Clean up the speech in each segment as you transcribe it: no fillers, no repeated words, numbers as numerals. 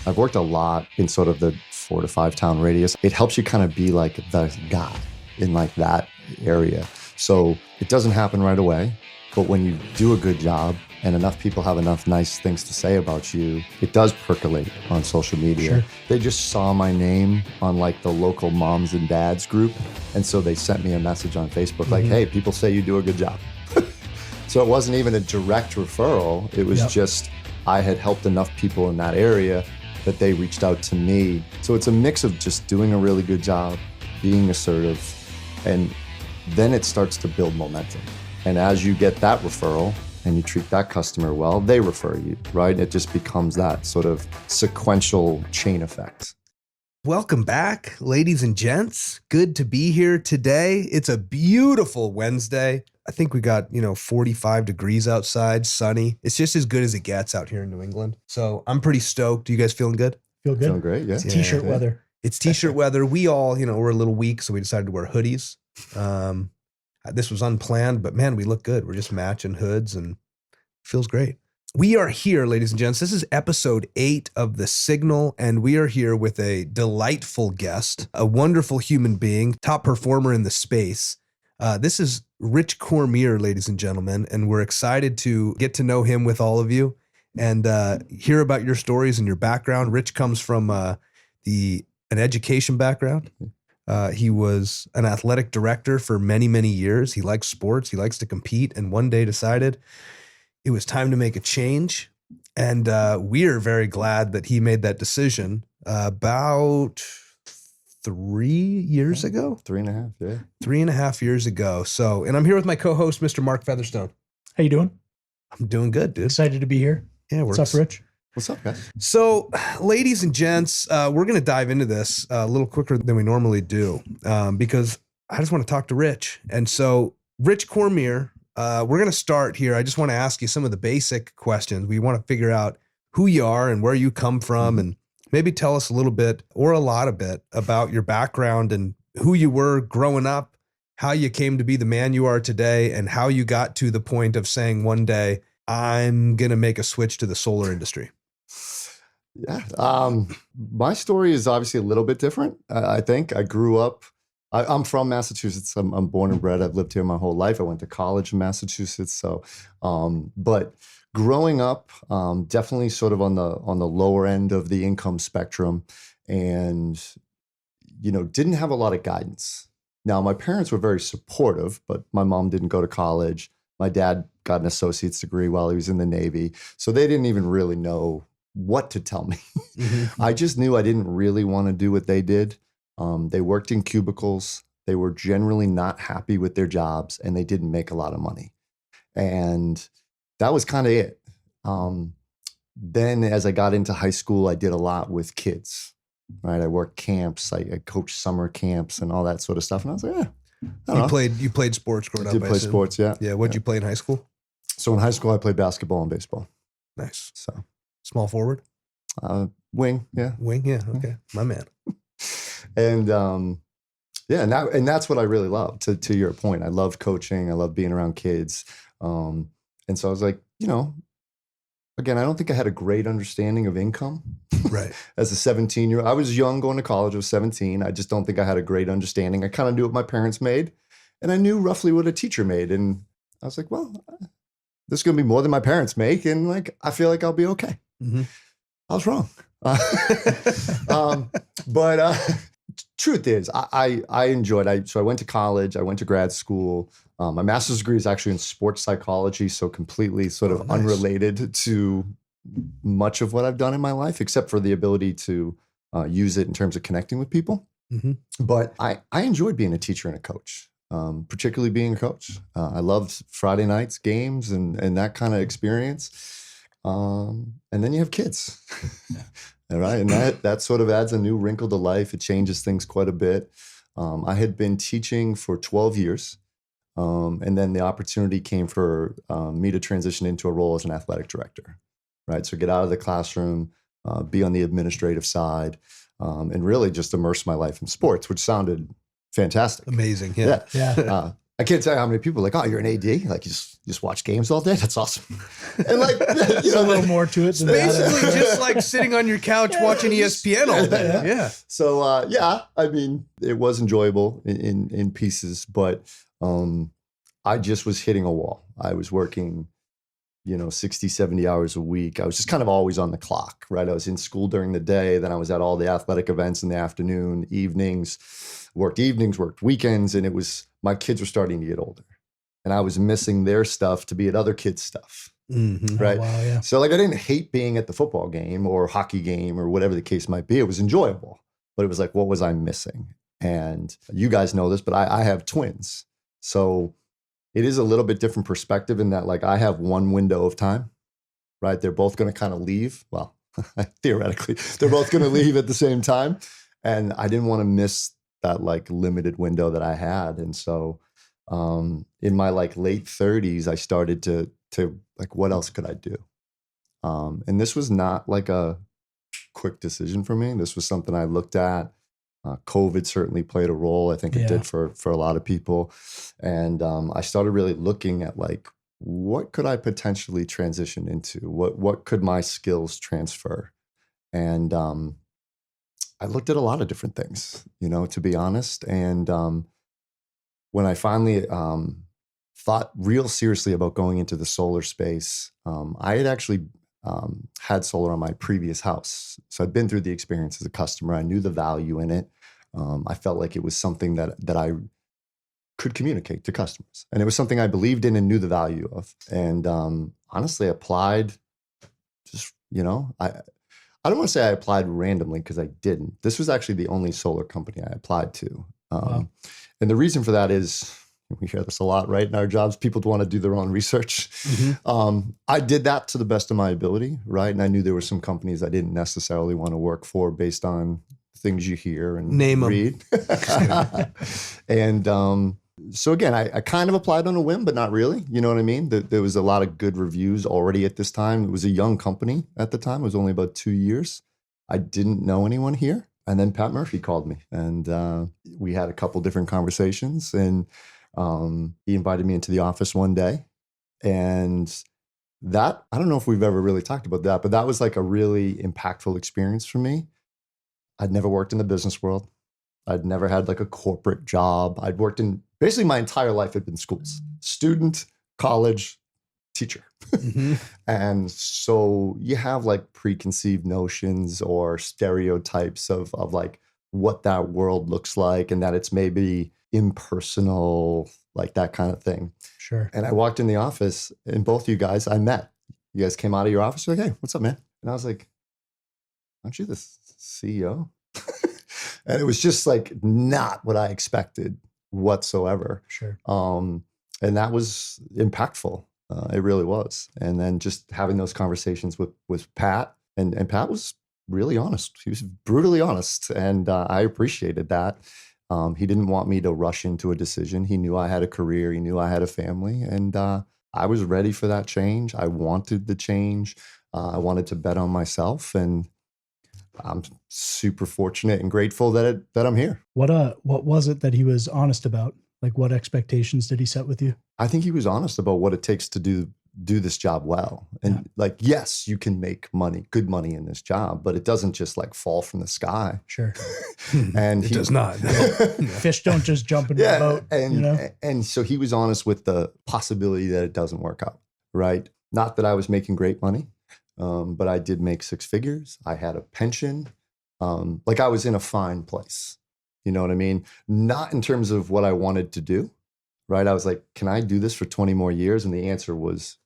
I've worked a lot in sort of the 4 to 5 town radius. It helps you kind of be like the guy in like that area. So it doesn't happen right away, but when you do a good job and enough people have enough nice things to say about you, it does percolate on social media. Sure. They just saw my name on like the local moms and dads group. And so they sent me a message on Facebook like, hey, people say you do a good job. So it wasn't even a direct referral. It was just, I had helped enough people in that area that they reached out to me. So it's a mix of just doing a really good job, being assertive, and then it starts to build momentum. And as you get that referral and you treat that customer well, they refer you, right? It just becomes that sort of sequential chain effect. Welcome back, ladies and gents. Good to be here today. It's a beautiful Wednesday. I think we got, 45 degrees outside, sunny. It's just as good as it gets out here in New England. So I'm pretty stoked. You guys feeling good? Feel good? Feeling great, yeah. It's t-shirt weather. It's t-shirt weather. We all, we're a little weak, so we decided to wear hoodies. This was unplanned, but man, we look good. We're just matching hoods and feels great. We are here, ladies and gents. This is episode 8 of The Signal, and we are here with a delightful guest, a wonderful human being, top performer in the space. This is Rich Cormier, ladies and gentlemen, and we're excited to get to know him with all of you and hear about your stories and your background. Rich comes from an education background. He was an athletic director for many, many years. He likes sports. He likes to compete, and one day decided it was time to make a change. And we are very glad that he made that decision about 3 years ago. 3.5, yeah. 3.5 years ago. So, and I'm here with my co-host, Mr. Mark Featherstone. How you doing? I'm doing good, dude. Excited to be here. Yeah, what's up, Rich? What's up, guys? So, ladies and gents, we're going to dive into this a little quicker than we normally do because I just want to talk to Rich. And so, Rich Cormier, we're going to start here. I just want to ask you some of the basic questions. We want to figure out who you are and where you come from, and maybe tell us a little bit or a lot of bit about your background and who you were growing up, how you came to be the man you are today, and how you got to the point of saying one day, I'm going to make a switch to the solar industry. Yeah. My story is obviously a little bit different. I think I grew up, I'm from Massachusetts. I'm born and bred. I've lived here my whole life. I went to college in Massachusetts. So, but growing up, definitely sort of on the lower end of the income spectrum, and, didn't have a lot of guidance. Now, my parents were very supportive, but my mom didn't go to college. My dad got an associate's degree while he was in the Navy. So they didn't even really know what to tell me. I just knew I didn't really want to do what they did. They worked in cubicles. They were generally not happy with their jobs, and they didn't make a lot of money. And that was kind of it. Then as I got into high school, I did a lot with kids, right? I worked camps. I coached summer camps and all that sort of stuff. And I was like, You played sports growing up. I did play sports, yeah. Yeah. What'd you play in high school? So in high school, I played basketball and baseball. Nice. So small forward? Wing, yeah. Wing, yeah. Okay. My man. And and that's what I really love. To your point, I love coaching. I love being around kids. And so I was like, again, I don't think I had a great understanding of income. Right. As a 17-year-old, I was young going to college. I was 17. I just don't think I had a great understanding. I kind of knew what my parents made, and I knew roughly what a teacher made. And I was like, well, this is going to be more than my parents make, and like I feel like I'll be okay. I was wrong. But truth is, I enjoyed. So I went to college. I went to grad school. My master's degree is actually in sports psychology, so completely sort of unrelated to much of what I've done in my life, except for the ability to use it in terms of connecting with people. But I enjoyed being a teacher and a coach, particularly being a coach. I loved Friday nights, games, and that kind of experience. And then you have kids, right? And that sort of adds a new wrinkle to life. It changes things quite a bit. I had been teaching for 12 years. And then the opportunity came for me to transition into a role as an athletic director, right? So get out of the classroom, be on the administrative side, and really just immerse my life in sports, which sounded fantastic. Amazing. Yeah. I can't tell you how many people are like, oh, you're an AD? Like you just watch games all day? That's awesome. And like, There's a little more to it than Basically that. just like sitting on your couch watching ESPN all day. Yeah. So I mean, it was enjoyable in pieces, but I just was hitting a wall. I was working, 60, 70 hours a week. I was just kind of always on the clock, right? I was in school during the day. Then I was at all the athletic events in the afternoon, evenings, worked weekends. And my kids were starting to get older and I was missing their stuff to be at other kids' stuff. Mm-hmm. Right. Oh, wow, yeah. So like, I didn't hate being at the football game or hockey game or whatever the case might be. It was enjoyable, but it was like, what was I missing? And you guys know this, but I have twins. So it is a little bit different perspective in that like I have one window of time, right? They're both going to kind of leave. Well, theoretically, they're both going to leave at the same time. And I didn't want to miss that like limited window that I had. And so in my like late 30s, I started to like, what else could I do? And this was not like a quick decision for me. This was something I looked at. COVID certainly played a role. I think it did for a lot of people. And I started really looking at like, what could I potentially transition into? What could my skills transfer? And I looked at a lot of different things, to be honest. And when I finally thought real seriously about going into the solar space, I had actually had solar on my previous house. So I'd been through the experience as a customer. I knew the value in it. I felt like it was something that I could communicate to customers. And it was something I believed in and knew the value of. And honestly, applied just, I don't want to say I applied randomly because I didn't. This was actually the only solar company I applied to. Wow. And the reason for that is, we hear this a lot, right? In our jobs, people want to do their own research. Mm-hmm. I did that to the best of my ability, right? And I knew there were some companies I didn't necessarily want to work for based on things you hear and Name 'em. read. And so again, I kind of applied on a whim, but not really. You know what I mean? There was a lot of good reviews already at this time. It was a young company at the time. It was only about 2 years. I didn't know anyone here. And then Pat Murphy called me and we had a couple different conversations and he invited me into the office one day. And that, I don't know if we've ever really talked about that, but that was like a really impactful experience for me. I'd never worked in the business world. I'd never had like a corporate job. I'd worked in basically my entire life had been schools, student, college, teacher. Mm-hmm. And so you have like preconceived notions or stereotypes of like what that world looks like and that it's maybe impersonal, like that kind of thing. Sure. And I walked in the office and both you guys I met. You guys came out of your office, you're like, hey, what's up, man? And I was like, aren't you the CEO? And it was just like not what I expected whatsoever. Sure. And that was impactful. It really was. And then just having those conversations with Pat, and Pat was really honest. He was brutally honest. And I appreciated that. He didn't want me to rush into a decision. He knew I had a career. He knew I had a family. And I was ready for that change. I wanted the change. I wanted to bet on myself. And I'm super fortunate and grateful that I'm here. What was it that he was honest about? Like what expectations did he set with you? I think he was honest about what it takes to do this job well. And like, yes, you can make money, good money in this job, but it doesn't just like fall from the sky. Sure. And It does not. Fish don't just jump into the boat. And so he was honest with the possibility that it doesn't work out, right? Not that I was making great money, but I did make six figures. I had a pension. Like I was in a fine place. You know what I mean? Not in terms of what I wanted to do, right? I was like, can I do this for 20 more years? And the answer was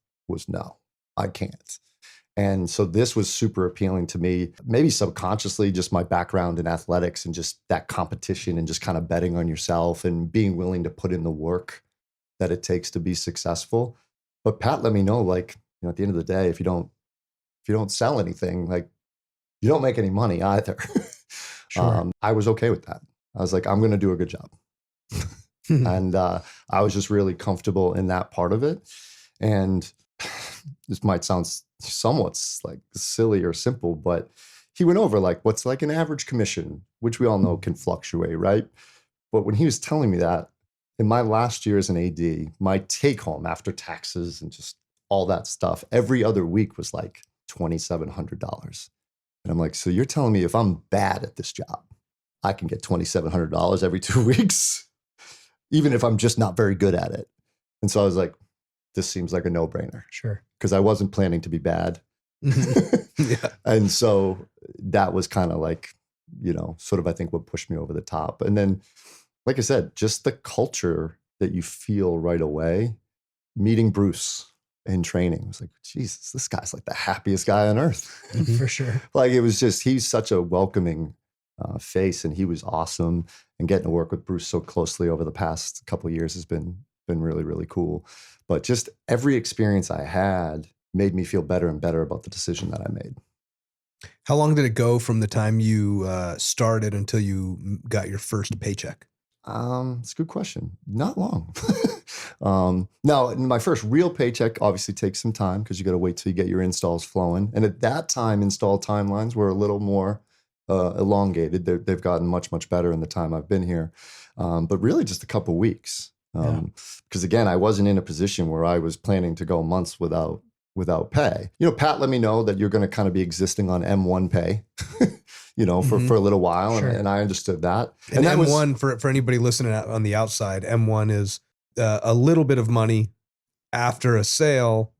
no, I can't. And so this was super appealing to me, maybe subconsciously, just my background in athletics and just that competition and just kind of betting on yourself and being willing to put in the work that it takes to be successful. But Pat let me know, like, at the end of the day, if you don't sell anything, like you don't make any money either. Sure. I was okay with that. I was like, I'm going to do a good job. And I was just really comfortable in that part of it. And this might sound somewhat like silly or simple, but he went over like what's like an average commission, which we all know can fluctuate, right? But when he was telling me that, in my last year as an AD, my take home after taxes and just all that stuff, every other week was like $2,700. And I'm like, so you're telling me if I'm bad at this job, I can get $2,700 every 2 weeks, even if I'm just not very good at it. And so I was like, this seems like a no-brainer. Sure. Because I wasn't planning to be bad. Yeah. And so that was kind of like, sort of, I think, what pushed me over the top. And then, like I said, just the culture that you feel right away, meeting Bruce in training was like, Jesus, this guy's like the happiest guy on earth. For sure. Like, it was just, he's such a welcoming face, and he was awesome. And getting to work with Bruce so closely over the past couple of years has been really, really cool. But just every experience I had made me feel better and better about the decision that I made. How long did it go from the time you started until you got your first paycheck? It's a good question. Not long. Now, my first real paycheck obviously takes some time because you got to wait till you get your installs flowing. And at that time, install timelines were a little more elongated. They've gotten much, much better in the time I've been here. But really just a couple weeks. Because again, I wasn't in a position where I was planning to go months without pay. Pat let me know that you're going to kind of be existing on M1 pay, for a little while. Sure. And I understood that. And that M1, for anybody listening on the outside, M1 is a little bit of money after a sale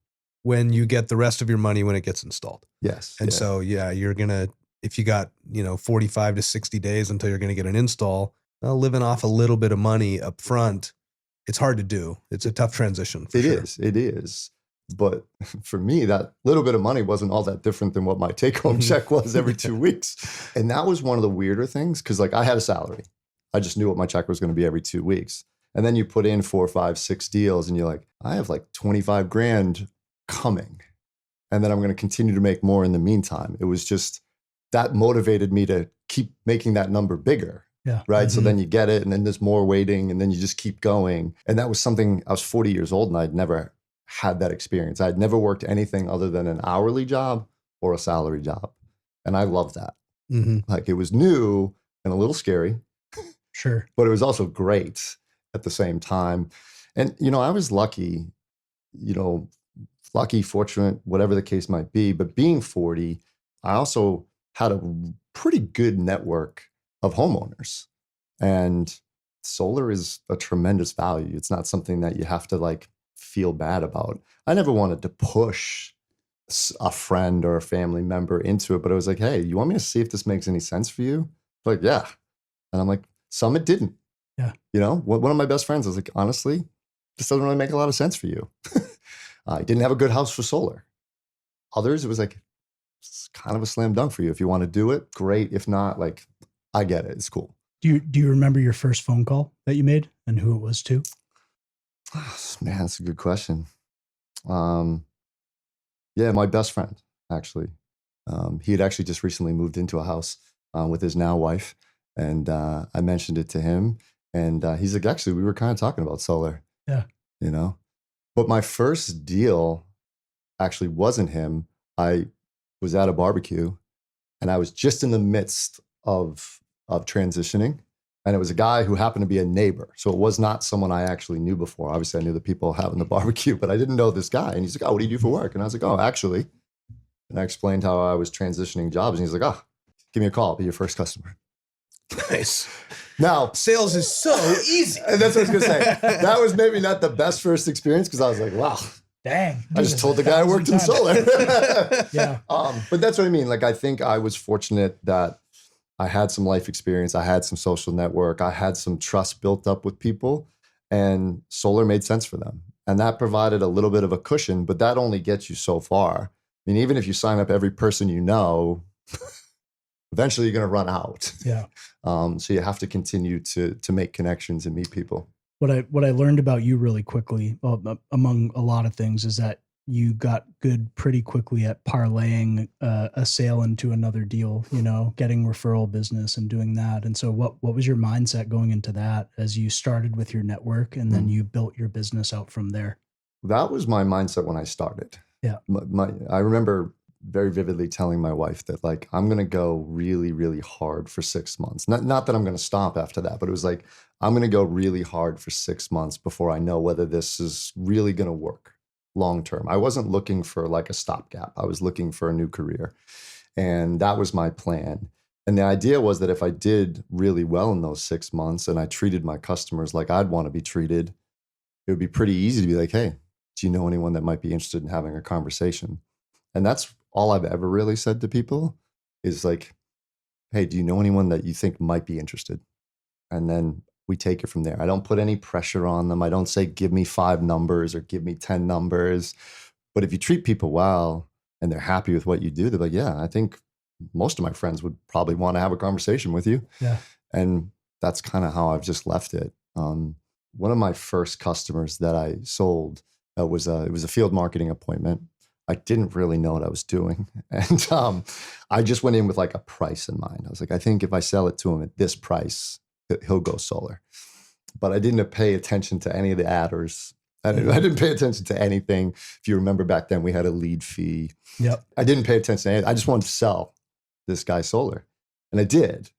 when you get the rest of your money when it gets installed. Yes. And so, you're going to, if you got, 45 to 60 days until you're going to get an install, living off a little bit of money up front, it's hard to do. It's a tough transition. It is. But for me, that little bit of money wasn't all that different than what my take-home check was every 2 weeks. And that was one of the weirder things, because like I had a salary. I just knew what my check was going to be every 2 weeks. And then you put in 4, 5, 6 deals and you're like, I have like 25 grand coming. And then I'm going to continue to make more in the meantime. It was just, that motivated me to keep making that number bigger. Yeah. Right. So then you get it, and then there's more waiting, and then you just keep going. And that was something, I was 40 years old and I'd never had that experience. I'd never worked anything other than an hourly job or a salary job. And I loved that. Like, it was new and a little scary. Sure. But it was also great at the same time. And, I was lucky, fortunate, whatever the case might be. But being 40, I also had a pretty good network of homeowners. And solar is a tremendous value. It's not something that you have to like feel bad about. I never wanted to push a friend or a family member into it, but I was like, hey, you want me to see if this makes any sense for you? Like, yeah. And I'm like, some it didn't. Yeah. One of my best friends was like, honestly, this doesn't really make a lot of sense for you. I didn't have a good house for solar. Others, it was like, it's kind of a slam dunk for you. If you want to do it, great. If not, like, I get it. It's cool. Do you remember your first phone call that you made and who it was to? Man, that's a good question. Yeah, my best friend, actually. He had actually just recently moved into a house with his now wife. And I mentioned it to him. And he's like, actually, we were kind of talking about solar. Yeah. But my first deal actually wasn't him. I was at a barbecue and I was just in the midst of transitioning. And it was a guy who happened to be a neighbor. So it was not someone I actually knew before. Obviously, I knew the people having the barbecue, but I didn't know this guy. And he's like, oh, what do you do for work? And I was like, oh, actually. And I explained how I was transitioning jobs. And he's like, oh, give me a call. I'll be your first customer. Nice. Now, sales is so easy. And that's what I was going to say. That was maybe not the best first experience because I was like, wow. Dang. I just told the guy I worked in solar. Yeah. But that's what I mean. Like, I think I was fortunate that I had some life experience. I had some social network. I had some trust built up with people, and solar made sense for them. And that provided a little bit of a cushion, but that only gets you so far. I mean, even if you sign up every person you know, eventually you're going to run out. Yeah. So you have to continue to make connections and meet people. What I learned about you really quickly, among a lot of things, is that you got good pretty quickly at parlaying a sale into another deal, getting referral business and doing that. And so what was your mindset going into that as you started with your network and then you built your business out from there? That was my mindset when I started. Yeah. I remember very vividly telling my wife that like, I'm going to go really, really hard for 6 months. Not that I'm going to stop after that, but it was like, I'm going to go really hard for 6 months before I know whether this is really going to work long term. I wasn't looking for like a stopgap. I was looking for a new career. And that was my plan. And the idea was that if I did really well in those 6 months and I treated my customers like I'd want to be treated, it would be pretty easy to be like, hey, do you know anyone that might be interested in having a conversation? And that's all I've ever really said to people is like, hey, do you know anyone that you think might be interested? And then we take it from there. I don't put any pressure on them. I don't say, give me 5 numbers or give me 10 numbers. But if you treat people well and they're happy with what you do, they're like, yeah, I think most of my friends would probably want to have a conversation with you. Yeah. And that's kind of how I've just left it. One of my first customers that I sold it was a field marketing appointment. I didn't really know what I was doing. And I just went in with like a price in mind. I was like, I think if I sell it to him at this price, he'll go solar. But I didn't pay attention to any of the adders. I didn't pay attention to anything. If you remember back then, we had a lead fee. Yep. I didn't pay attention to anything. I just wanted to sell this guy solar. And I did.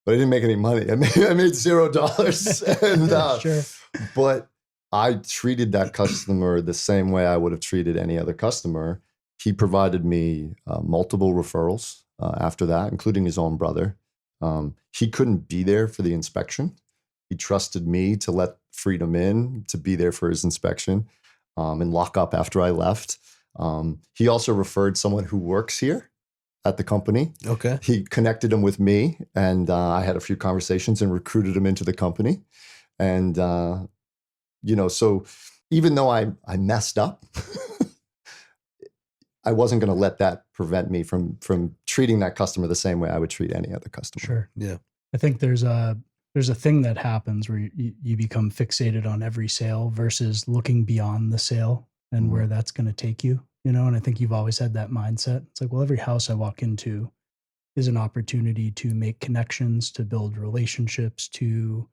But I didn't make any money. I made $0. And, Sure. But I treated that customer the same way I would have treated any other customer. He provided me multiple referrals after that, including his own brother. He couldn't be there for the inspection. He trusted me to let Freedom in, to be there for his inspection and lock up after I left. He also referred someone who works here at the company. Okay. He connected him with me, and I had a few conversations and recruited him into the company. And, so even though I messed up, I wasn't going to let that prevent me from treating that customer the same way I would treat any other customer. Sure. Yeah. I think there's a thing that happens where you become fixated on every sale versus looking beyond the sale and where that's going to take you, and I think you've always had that mindset. It's like, well, every house I walk into is an opportunity to make connections, to build relationships, to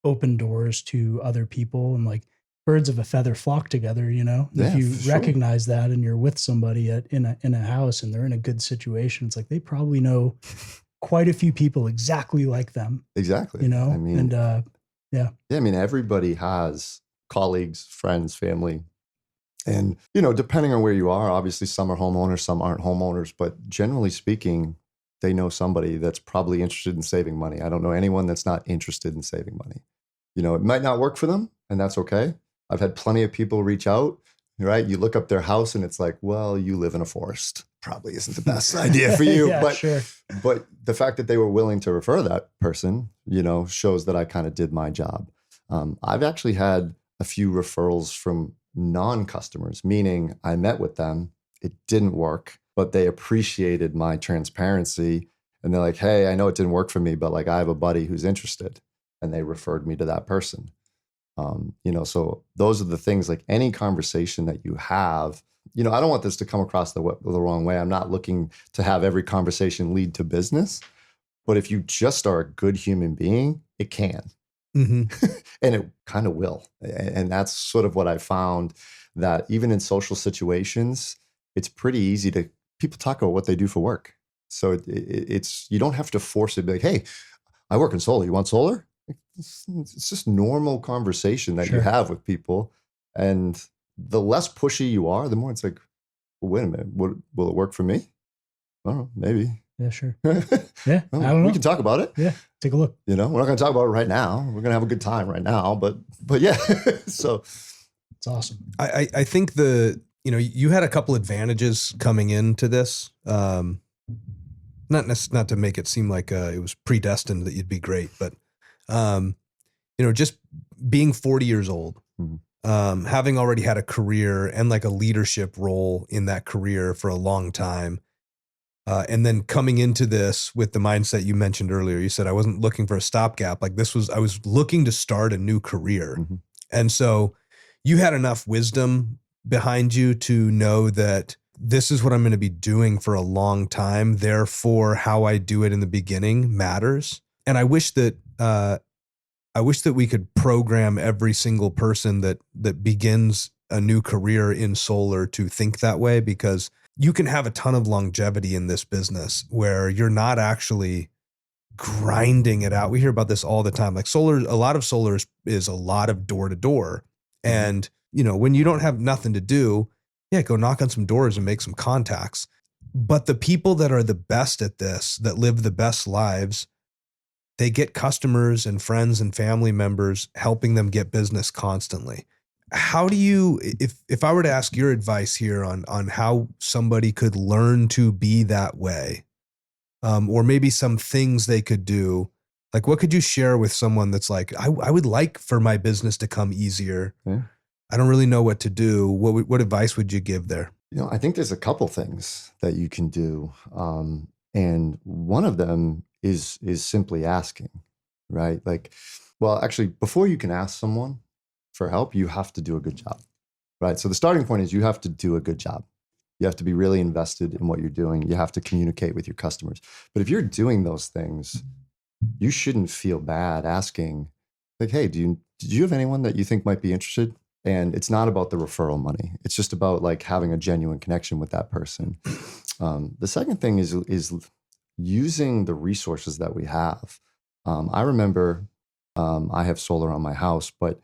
open doors to other people, and like birds of a feather flock together, Yeah, if you for sure. recognize that and you're with somebody in a house and they're in a good situation, it's like they probably know quite a few people exactly like them. Exactly. I mean, yeah, I mean, everybody has colleagues, friends, family. And, depending on where you are, obviously some are homeowners, some aren't homeowners, but generally speaking, they know somebody that's probably interested in saving money. I don't know anyone that's not interested in saving money. It might not work for them, and that's okay. I've had plenty of people reach out, right? You look up their house and it's like, well, you live in a forest. Probably isn't the best idea for you. Yeah, but sure. But the fact that they were willing to refer that person, shows that I kind of did my job. I've actually had a few referrals from non-customers, meaning I met with them, it didn't work, but they appreciated my transparency. And they're like, hey, I know it didn't work for me, but like I have a buddy who's interested. And they referred me to that person. So those are the things, like any conversation that you have, I don't want this to come across the wrong way. I'm not looking to have every conversation lead to business, but if you just are a good human being, it can. Mm-hmm. And it kind of will. And that's sort of what I found, that even in social situations, it's pretty easy to, people talk about what they do for work. So it's, you don't have to force it, be like, hey, I work in solar. You want solar? It's just normal conversation that you have with people. And the less pushy you are, the more it's like, well, wait a minute, will it work for me? I don't know, maybe. Yeah, sure. Yeah, I don't know. We can talk about it. Yeah, take a look. We're not going to talk about it right now. We're going to have a good time right now, but yeah. So it's awesome. I think you had a couple advantages coming into this. Not to make it seem like it was predestined that you'd be great, but just being 40 years old, having already had a career and like a leadership role in that career for a long time. And then coming into this with the mindset you mentioned earlier, you said, I wasn't looking for a stopgap. Like I was looking to start a new career. Mm-hmm. And so you had enough wisdom behind you to know that this is what I'm going to be doing for a long time. Therefore, how I do it in the beginning matters. And I wish that we could program every single person that begins a new career in solar to think that way, because you can have a ton of longevity in this business where you're not actually grinding it out. We hear about this all the time. Like solar, a lot of solar is a lot of door to door. And, when you don't have nothing to do, go knock on some doors and make some contacts. But the people that are the best at this, that live the best lives, they get customers and friends and family members helping them get business constantly. How do you, if I were to ask your advice here on how somebody could learn to be that way, or maybe some things they could do, like what could you share with someone that's like, I would like for my business to come easier. Yeah. I don't really know what to do. What advice would you give there? I think there's a couple things that you can do. And one of them is simply asking, right? Like, well, actually, before you can ask someone for help, you have to do a good job, right? So the starting point is you have to do a good job. You have to be really invested in what you're doing. You have to communicate with your customers. But if you're doing those things, you shouldn't feel bad asking, like, hey, did you have anyone that you think might be interested? And it's not about the referral money. It's just about like having a genuine connection with that person. The second thing is using the resources that we have. I remember I have solar on my house, but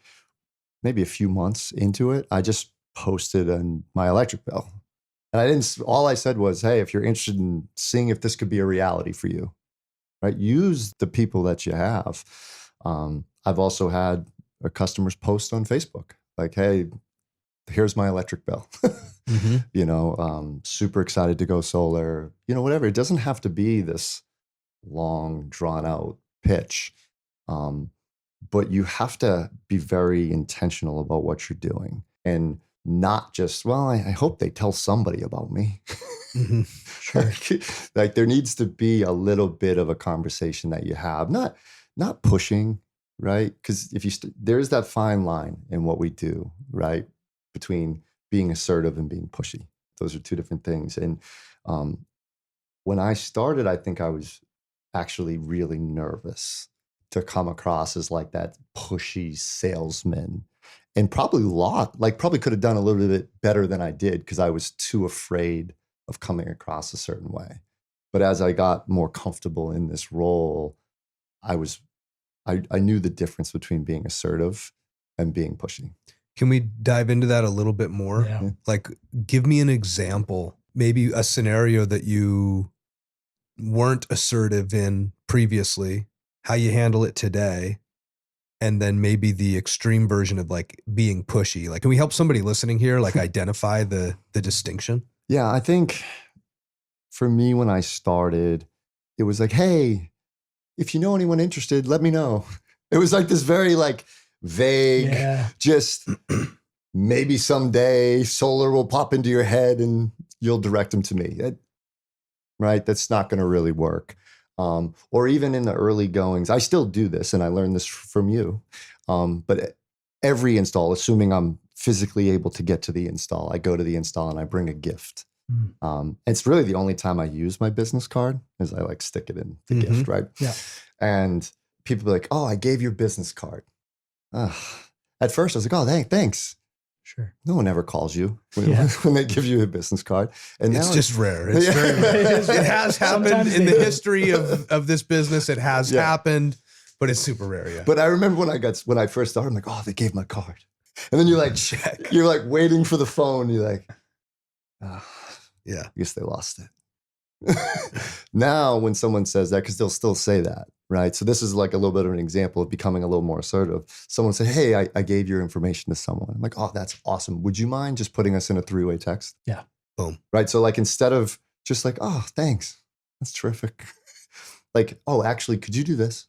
maybe a few months into it, I just posted on my electric bill. And all I said was, hey, if you're interested in seeing if this could be a reality for you, right? Use the people that you have. I've also had customers post on Facebook, like, hey, here's my electric bill. Super excited to go solar, whatever. It doesn't have to be this long, drawn out pitch. But you have to be very intentional about what you're doing and not just, well, I hope they tell somebody about me. Mm-hmm. Sure. Like there needs to be a little bit of a conversation that you have, not pushing, right? Because if there's that fine line in what we do, right? Between being assertive and being pushy. Those are two different things. And when I started, I think I was actually really nervous to come across as like that pushy salesman, and probably could have done a little bit better than I did because I was too afraid of coming across a certain way. But as I got more comfortable in this role, I knew the difference between being assertive and being pushy. Can we dive into that a little bit more? Yeah. Like, give me an example, maybe a scenario that you weren't assertive in previously, how you handle it today, and then maybe the extreme version of like being pushy. Like, can we help somebody listening here, like identify the distinction? Yeah, I think for me, when I started, it was like, hey, if you know anyone interested, let me know. It was like this very like vague, just maybe someday solar will pop into your head and you'll direct them to me. Right? That's not going to really work. Or even in the early goings, I still do this, and I learned this from you. But every install, assuming I'm physically able to get to the install, I go to the install and I bring a gift. It's really the only time I use my business card is I like stick it in the gift, right? Yeah. And people be like, oh, I gave your business card. At first I was like, oh, thanks. Sure. No one ever calls you when they give you a business card. And it's just rare. It's very rare. It has happened in the history of this business. It has happened, but it's super rare. Yeah. But I remember when I first started, I'm like, oh, they gave my card. And then you're like, check. You're like waiting for the phone. You're like, I guess they lost it. Now, when someone says that, because they'll still say that, right? So this is like a little bit of an example of becoming a little more assertive. Someone said, hey, I gave your information to someone. I'm like, oh, that's awesome. Would you mind just putting us in a 3-way text? Yeah. Boom. Right. So like, instead of just like, oh, thanks. That's terrific. Like, oh, actually, could you do this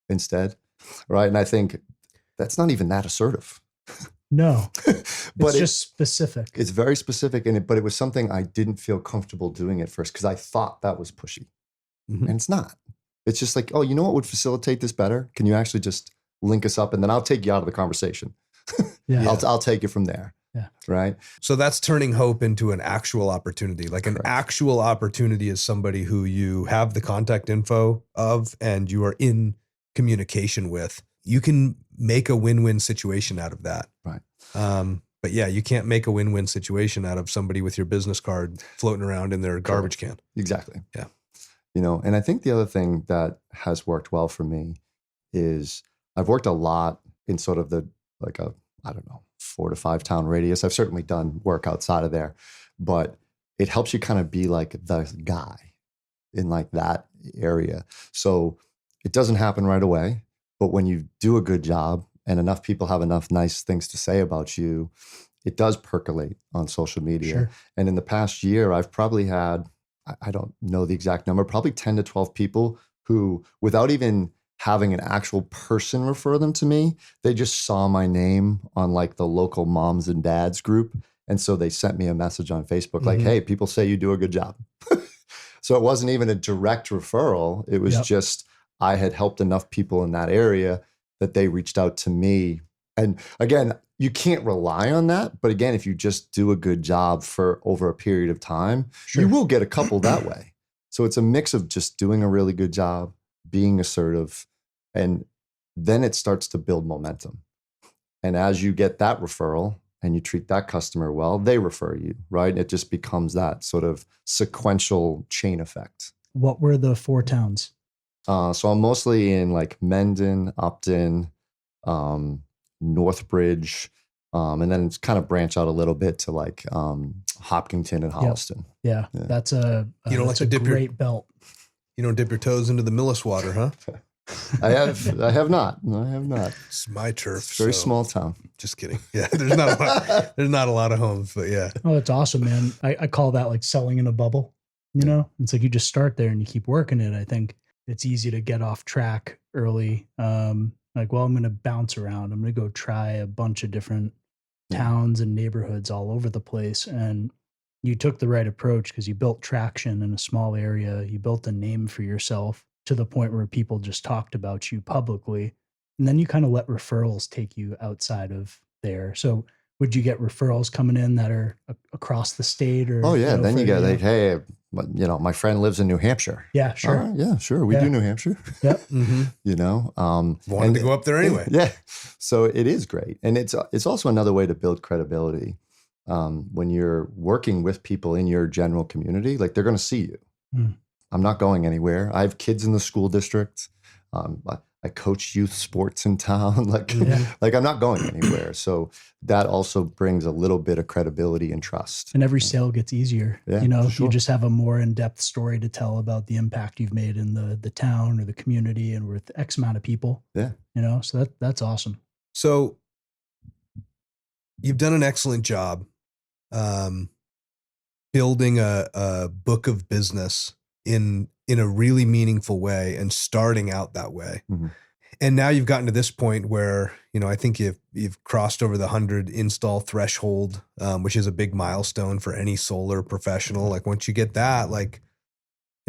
instead? Right. And I think that's not even that assertive. No, but it's just specific. It's very specific, but it was something I didn't feel comfortable doing at first because I thought that was pushy, and it's not. It's just like, oh, you know what would facilitate this better? Can you actually just link us up, and then I'll take you out of the conversation. I'll take you from there. Yeah. Right. So that's turning hope into an actual opportunity. Like an actual opportunity is somebody who you have the contact info of and you are in communication with. You can make a win-win situation out of that. Right. But yeah, you can't make a win-win situation out of somebody with your business card floating around in their garbage can. Exactly. Yeah. And I think the other thing that has worked well for me is I've worked a lot in sort of I don't know, 4 to 5 town radius. I've certainly done work outside of there, but it helps you kind of be like the guy in like that area. So it doesn't happen right away, but when you do a good job and enough people have enough nice things to say about you, it does percolate on social media. Sure. And in the past year, I've probably had, I don't know the exact number, probably 10 to 12 people who, without even having an actual person refer them to me, they just saw my name on like the local moms and dads group. And so they sent me a message on Facebook like, hey, people say you do a good job. So it wasn't even a direct referral. It was just, I had helped enough people in that area that they reached out to me. And again, you can't rely on that. But again, if you just do a good job for over a period of time, you will get a couple that way. So it's a mix of just doing a really good job, being assertive, and then it starts to build momentum. And as you get that referral and you treat that customer well, they refer you, right? It just becomes that sort of sequential chain effect. What were the 4 towns? So I'm mostly in like Mendon, Upton, Northbridge, and then it's kind of branch out a little bit to like Hopkinton and Holliston. Yeah. That's a You don't like to dip great belt. You don't dip your toes into the Millis water, huh? I have not. It's my turf. It's a very small town. Just kidding. Yeah, there's not a lot of homes, but yeah. Oh, it's awesome, man. I call that like selling in a bubble. It's like you just start there and you keep working it. I think it's easy to get off track early. Like, well, I'm going to bounce around. I'm going to go try a bunch of different towns and neighborhoods all over the place. And you took the right approach because you built traction in a small area. You built a name for yourself to the point where people just talked about you publicly. And then you kind of let referrals take you outside of there. So would you get referrals coming in that are across the state? Or Then you get like, hey, my friend lives in New Hampshire. Yeah, sure. Yeah, sure. We do New Hampshire. Yep. Wanted to go up there anyway. Yeah. So it is great. And it's also another way to build credibility. When you're working with people in your general community, like they're going to see you. I'm not going anywhere. I have kids in the school district. I coach youth sports in town. Like I'm not going anywhere. So that also brings a little bit of credibility and trust. And every sale gets easier. Yeah, You just have a more in-depth story to tell about the impact you've made in the town or the community and with X amount of people. Yeah. So that's awesome. So you've done an excellent job building a book of business in a really meaningful way and starting out that way. Mm-hmm. And now you've gotten to this point where, I think you've crossed over the 100 install threshold, which is a big milestone for any solar professional. Like once you get that, like,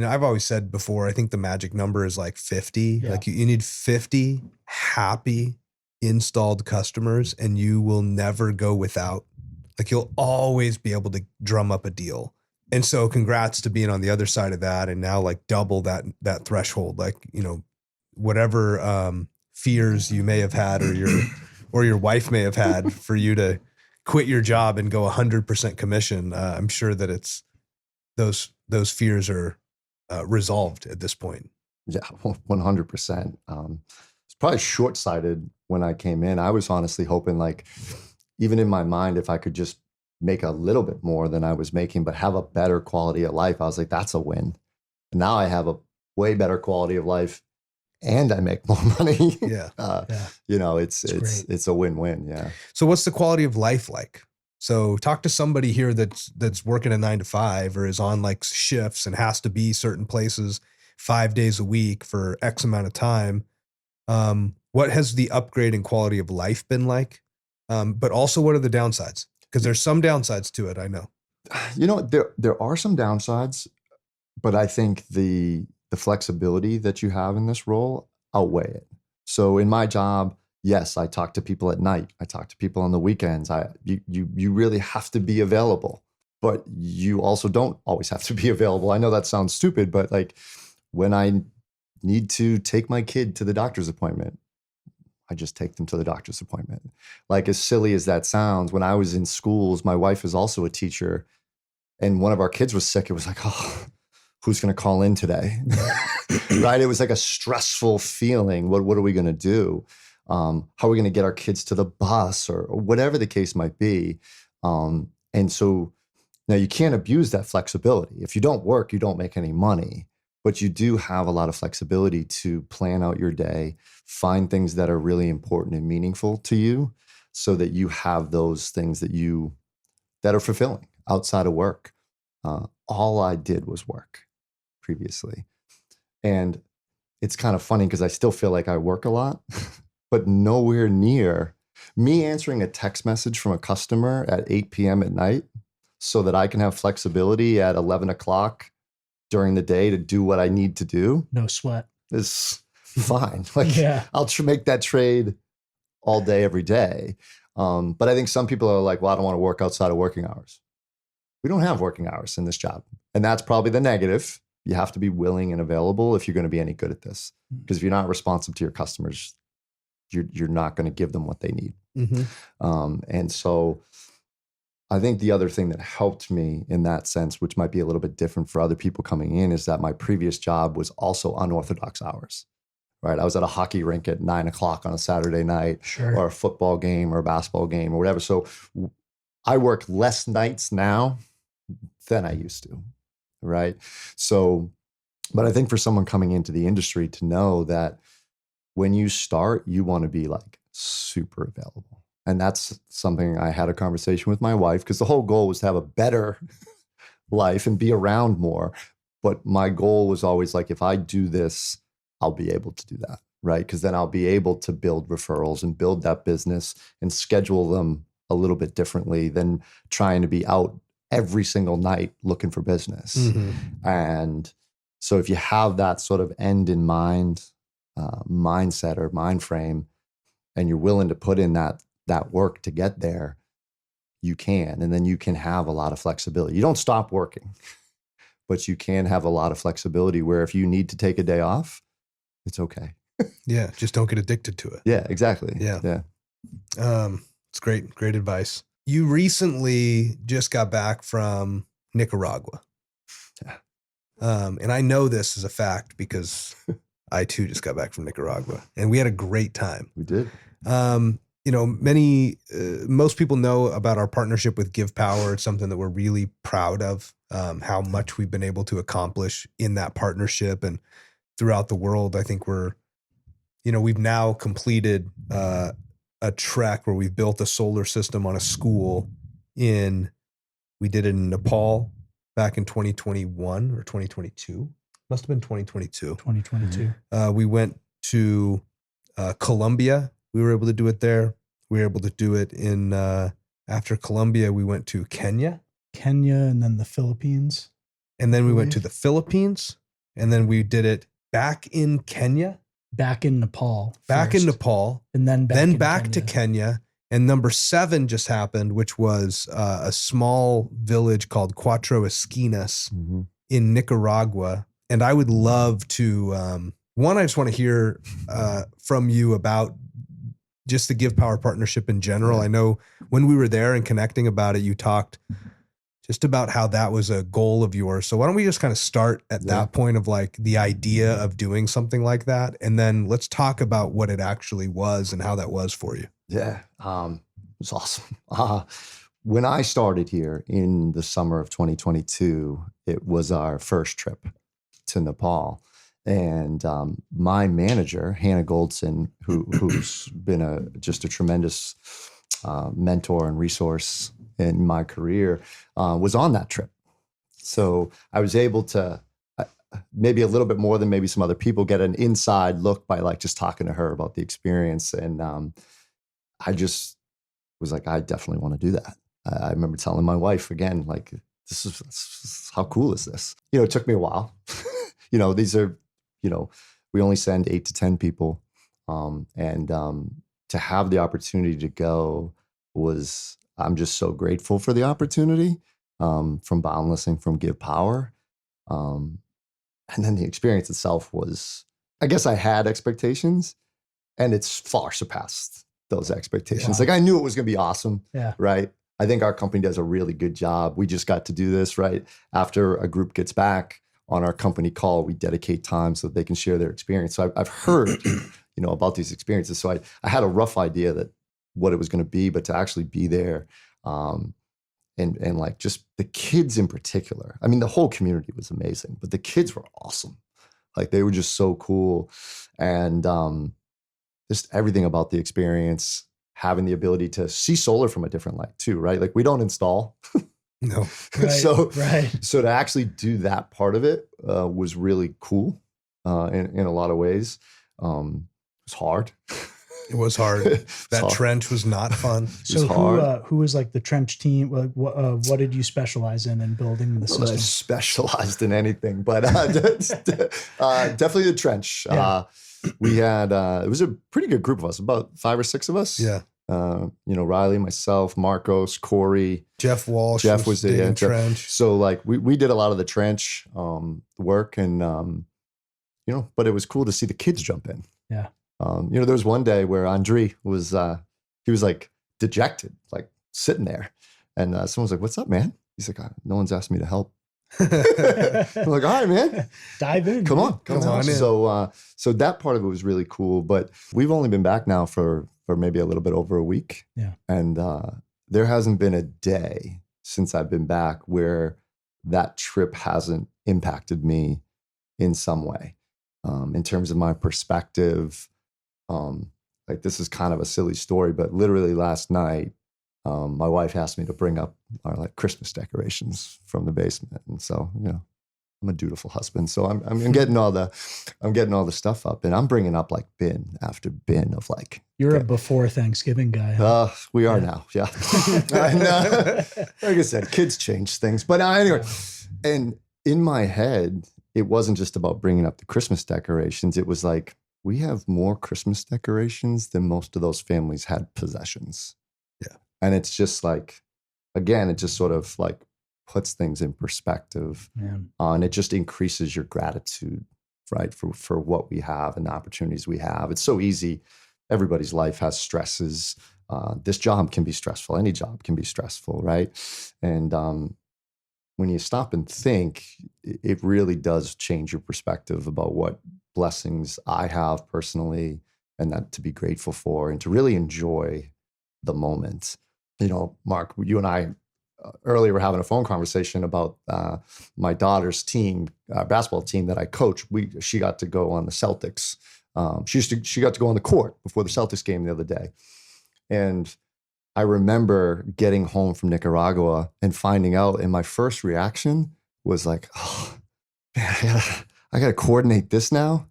I've always said before, I think the magic number is like 50. Yeah. Like you need 50 happy installed customers and you will never go without. Like you'll always be able to drum up a deal. And so congrats to being on the other side of that and now like double that threshold, like, whatever fears you may have had or your wife may have had for you to quit your job and go 100% commission. I'm sure that it's those fears are resolved at this point. Yeah, 100%. It's probably short-sighted when I came in. I was honestly hoping like, even in my mind, if I could just make a little bit more than I was making, but have a better quality of life. I was like, that's a win. And now I have a way better quality of life and I make more money. Yeah. It's a win-win. Yeah. So what's the quality of life like? So talk to somebody here that's working a 9 to 5 or is on like shifts and has to be certain places 5 days a week for X amount of time. What has the upgrade in quality of life been like? But also what are the downsides? Because there's some downsides to it, I know. There are some downsides, but I think the flexibility that you have in this role outweigh it. So in my job, yes, I talk to people at night. I talk to people on the weekends. You really have to be available, but you also don't always have to be available. I know that sounds stupid, but like when I need to take my kid to the doctor's appointment, I just take them to the doctor's appointment. Like, as silly as that sounds, when I was in schools, my wife is also a teacher, and one of our kids was sick. It was like, oh, who's going to call in today? Right? It was like a stressful feeling. What are we going to do? How are we going to get our kids to the bus, or whatever the case might be? And so now you can't abuse that flexibility. If you don't work, you don't make any money, but you do have a lot of flexibility to plan out your day, find things that are really important and meaningful to you, so that you have those things that are fulfilling outside of work. All I did was work previously. And it's kind of funny because I still feel like I work a lot, but nowhere near me answering a text message from a customer at 8 p.m. at night so that I can have flexibility at 11 o'clock during the day to do what I need to do. No sweat. Is fine. Like, Yeah. I'll make that trade all day, every day. But I think some people are like, well, I don't want to work outside of working hours. We don't have working hours in this job. And that's probably the negative. You have to be willing and available if you're going to be any good at this. Because if you're not responsive to your customers, you're not going to give them what they need. And so I think the other thing that helped me in that sense, which might be a little bit different for other people coming in, is that my previous job was also unorthodox hours, right? I was at a hockey rink at 9 o'clock on a Saturday night, Sure. or a football game or a basketball game or whatever. So I work less nights now than I used to, right? So, but I think for someone coming into the industry to know that when you start, you want to be like super available. And that's something I had a conversation with my wife, because the whole goal was to have a better life and be around more. But my goal was always like, if I do this, I'll be able to do that, right? Because then I'll be able to build referrals and build that business and schedule them a little bit differently than trying to be out every single night looking for business. And so if you have that sort of end in mind, mindset or mind frame, and you're willing to put in that work to get there, you can. And then you can have a lot of flexibility. You don't stop working, but you can have a lot of flexibility where if you need to take a day off, it's okay. Yeah. Just don't get addicted to it. Yeah, exactly. Yeah. It's great advice. You recently just got back from Nicaragua. Yeah. And I know this is a fact because I too just got back from Nicaragua, and we had a great time. We did. Most people know about our partnership with GivePower. It's something that we're really proud of, how much we've been able to accomplish in that partnership and throughout the world. I think we've now completed a trek where we've built a solar system on a school we did it in Nepal back in 2021 or 2022. Must have been 2022. 2022. We went to Colombia. We were able to do it there. We were able to do it after Colombia, we went to Kenya. And then the Philippines. And then we went to the Philippines. And then we did it back in Kenya. Back in Nepal. Back in Nepal. And then back to Kenya. And number 7 just happened, which was a small village called Cuatro Esquinas in Nicaragua. And I would love to, I just want to hear from you about just the GivePower partnership in general. I know when we were there and connecting about it, you talked just about how that was a goal of yours. So why don't we just kind of start at that point of like the idea of doing something like that? And then let's talk about what it actually was and how that was for you. Yeah. It was awesome. When I started here in the summer of 2022, it was our first trip to Nepal. And my manager, Hannah Goldson, who's been just a tremendous mentor and resource in my career, was on that trip. So I was able to, maybe a little bit more than maybe some other people, get an inside look by like just talking to her about the experience. And I just was like, I definitely want to do that. I remember telling my wife again, like, this is how cool is this? It took me a while. These are, we only send 8 to 10 people. And to have the opportunity to go I'm just so grateful for the opportunity from Boundless and from GivePower. And then the experience itself was, I guess I had expectations. and it's far surpassed those expectations. Wow. Like I knew it was going to be awesome. Yeah. Right. I think our company does a really good job. We just got to do this right after a group gets back on our company call. We dedicate time so that they can share their experience. So I've heard, about these experiences. So I had a rough idea that what it was going to be, but to actually be there, and like just the kids in particular. I mean, the whole community was amazing, but the kids were awesome. Like they were just so cool, and just everything about the experience. Having the ability to see solar from a different light too, right? Like we don't install. No. Right, so right. to actually do that part of it was really cool in a lot of ways. It was hard. It was hard. That trench was not fun. So who was like the trench team? Like what did you specialize in building the system? I specialized in anything, but definitely the trench. Yeah. We had it was a pretty good group of us, about 5 or 6 of us. Yeah. Riley, myself, Marcos, Corey, Jeff Walsh. Jeff was digging the trench. So like we did a lot of the trench work, and but it was cool to see the kids jump in. Yeah. There was one day where Andre was he was like dejected, like sitting there, and someone was like, "What's up, man?" He's like, "No one's asked me to help." I'm like, "All right, man, dive in. Come on in." So that part of it was really cool. But we've only been back now for maybe a little bit over a week. Yeah. And there hasn't been a day since I've been back where that trip hasn't impacted me in some way, in terms of my perspective. Like this is kind of a silly story, but literally last night, my wife asked me to bring up our like Christmas decorations from the basement, and so I'm a dutiful husband, so I'm getting all the stuff up, and I'm bringing up like bin after bin of like. You're a before Thanksgiving guy. Huh? We are now, yeah. Like I said, kids change things, but anyway, and in my head, it wasn't just about bringing up the Christmas decorations. It was like we have more Christmas decorations than most of those families had possessions. Yeah, and it's just like, again, it just sort of like puts things in perspective, and it just increases your gratitude, right, for what we have and the opportunities we have. It's so easy. Everybody's life has stresses. This job can be stressful. Any job can be stressful, right? And when you stop and think, it really does change your perspective about what blessings I have personally, and that to be grateful for, and to really enjoy the moment. Mark, you and I earlier were having a phone conversation about my daughter's team, basketball team that I coach. She got to go on the Celtics. She got to go on the court before the Celtics game the other day. And I remember getting home from Nicaragua and finding out, and my first reaction was like, oh, man, I gotta coordinate this now.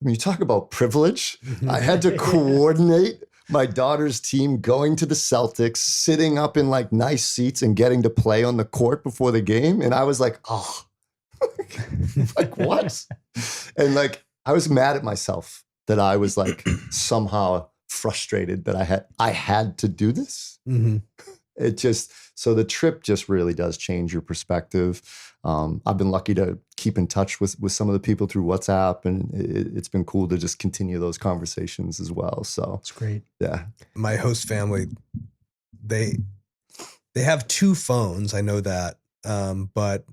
I mean, you talk about privilege. I had to coordinate my daughter's team going to the Celtics, sitting up in like nice seats and getting to play on the court before the game. And I was like, oh, like what? And like, I was mad at myself that I was like somehow frustrated that I had to do this. Mm-hmm. So the trip just really does change your perspective. I've been lucky to keep in touch with some of the people through WhatsApp, and it's been cool to just continue those conversations as well. So it's great. Yeah. My host family, they have 2 phones. I know that. But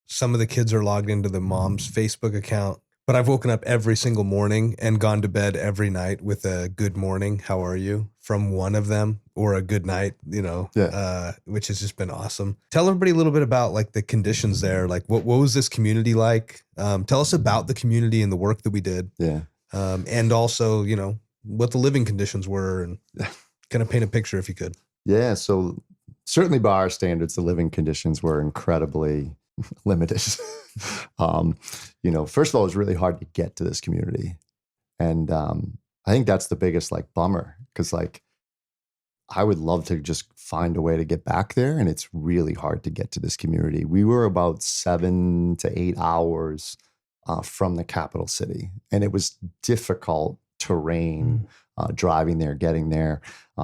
some of the kids are logged into the mom's Facebook account. But I've woken up every single morning and gone to bed every night with a good morning, how are you, from one of them, or a good night, which has just been awesome. Tell everybody a little bit about like the conditions there. Like what was this community like? Tell us about the community and the work that we did. Yeah. And also, what the living conditions were, and kind of paint a picture if you could. Yeah. So certainly by our standards, the living conditions were incredibly limited. First of all, it was really hard to get to this community. And I think that's the biggest like bummer, because like I would love to just find a way to get back there, and it's really hard to get to this community. We were about 7 to 8 hours from the capital city, and it was difficult terrain driving there, getting there.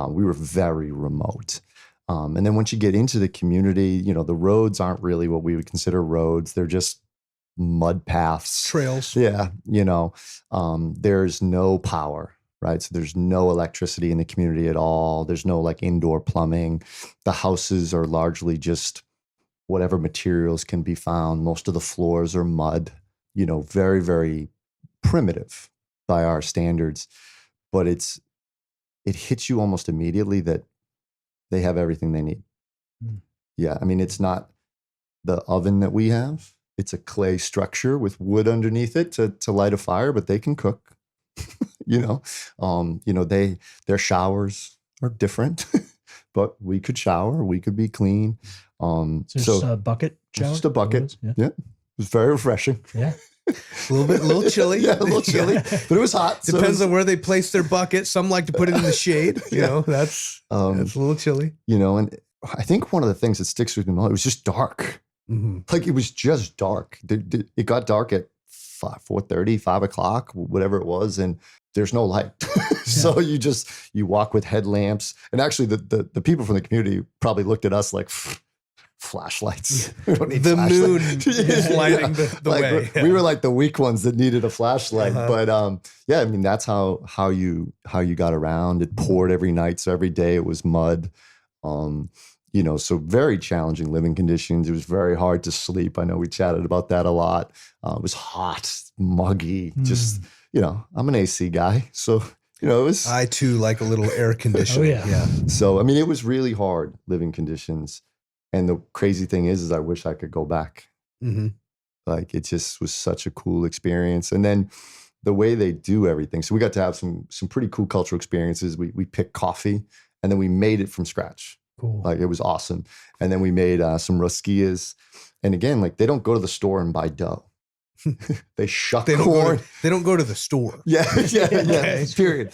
We were very remote. And then once you get into the community, the roads aren't really what we would consider roads. They're just mud paths. Trails. Yeah. There's no power. right? So there's no electricity in the community at all. There's no like indoor plumbing. The houses are largely just whatever materials can be found. Most of the floors are mud, very, very primitive by our standards. But it hits you almost immediately that they have everything they need. Mm. Yeah. I mean, it's not the oven that we have. It's a clay structure with wood underneath it to light a fire, but they can cook. Their showers are different, but we could shower, we could be clean. Just a bucket shower? Just a bucket. Yeah. It was very refreshing. Yeah. A little chilly. Yeah, a little chilly, but it was hot. Depends on where they place their bucket. Some like to put it in the shade. That's a little chilly. And I think one of the things that sticks with me, it was just dark. Mm-hmm. Like it was just dark. It got dark at 4:30, 5 o'clock, whatever it was, and there's no light. So you walk with headlamps. And actually, the people from the community probably looked at us like flashlights. We don't need the moon is lighting the way. We were like the weak ones that needed a flashlight. But I mean, that's how you got around. It poured every night, so every day it was mud. So very challenging living conditions. It was very hard to sleep. I know we chatted about that a lot. It was hot, muggy, just, I'm an AC guy. So, it was. I too like a little air conditioning. Oh, yeah. So, I mean, it was really hard living conditions. And the crazy thing is I wish I could go back. Mm-hmm. Like it just was such a cool experience. And then the way they do everything. So we got to have some pretty cool cultural experiences. We picked coffee and then we made it from scratch. Cool. Like it was awesome. And then we made some rosquillas. And again, like they don't go to the store and buy dough. They shuck corn. They don't go to the store. Yeah. Okay. Period.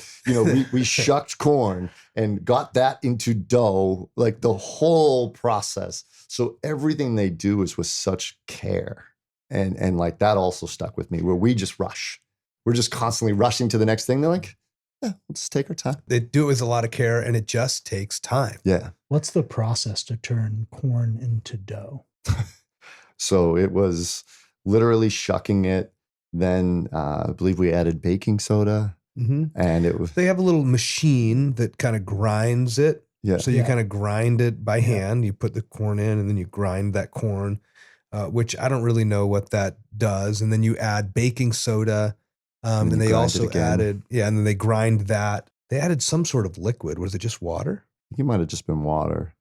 We shucked corn and got that into dough, like the whole process. So everything they do is with such care. And like that also stuck with me where we just rush. We're just constantly rushing to the next thing. They're like, yeah, let's take our time. They do it with a lot of care and it just takes time. Yeah. What's the process to turn corn into dough? So it was literally shucking it. Then I believe we added baking soda. Mm-hmm. And it was. They have a little machine that kind of grinds it. Yeah. So you kind of grind it by hand. You put the corn in and then you grind that corn, which I don't really know what that does. And then you add baking soda. And they also added, and then they grind that. They added some sort of liquid. Was it just water? I think it might have just been water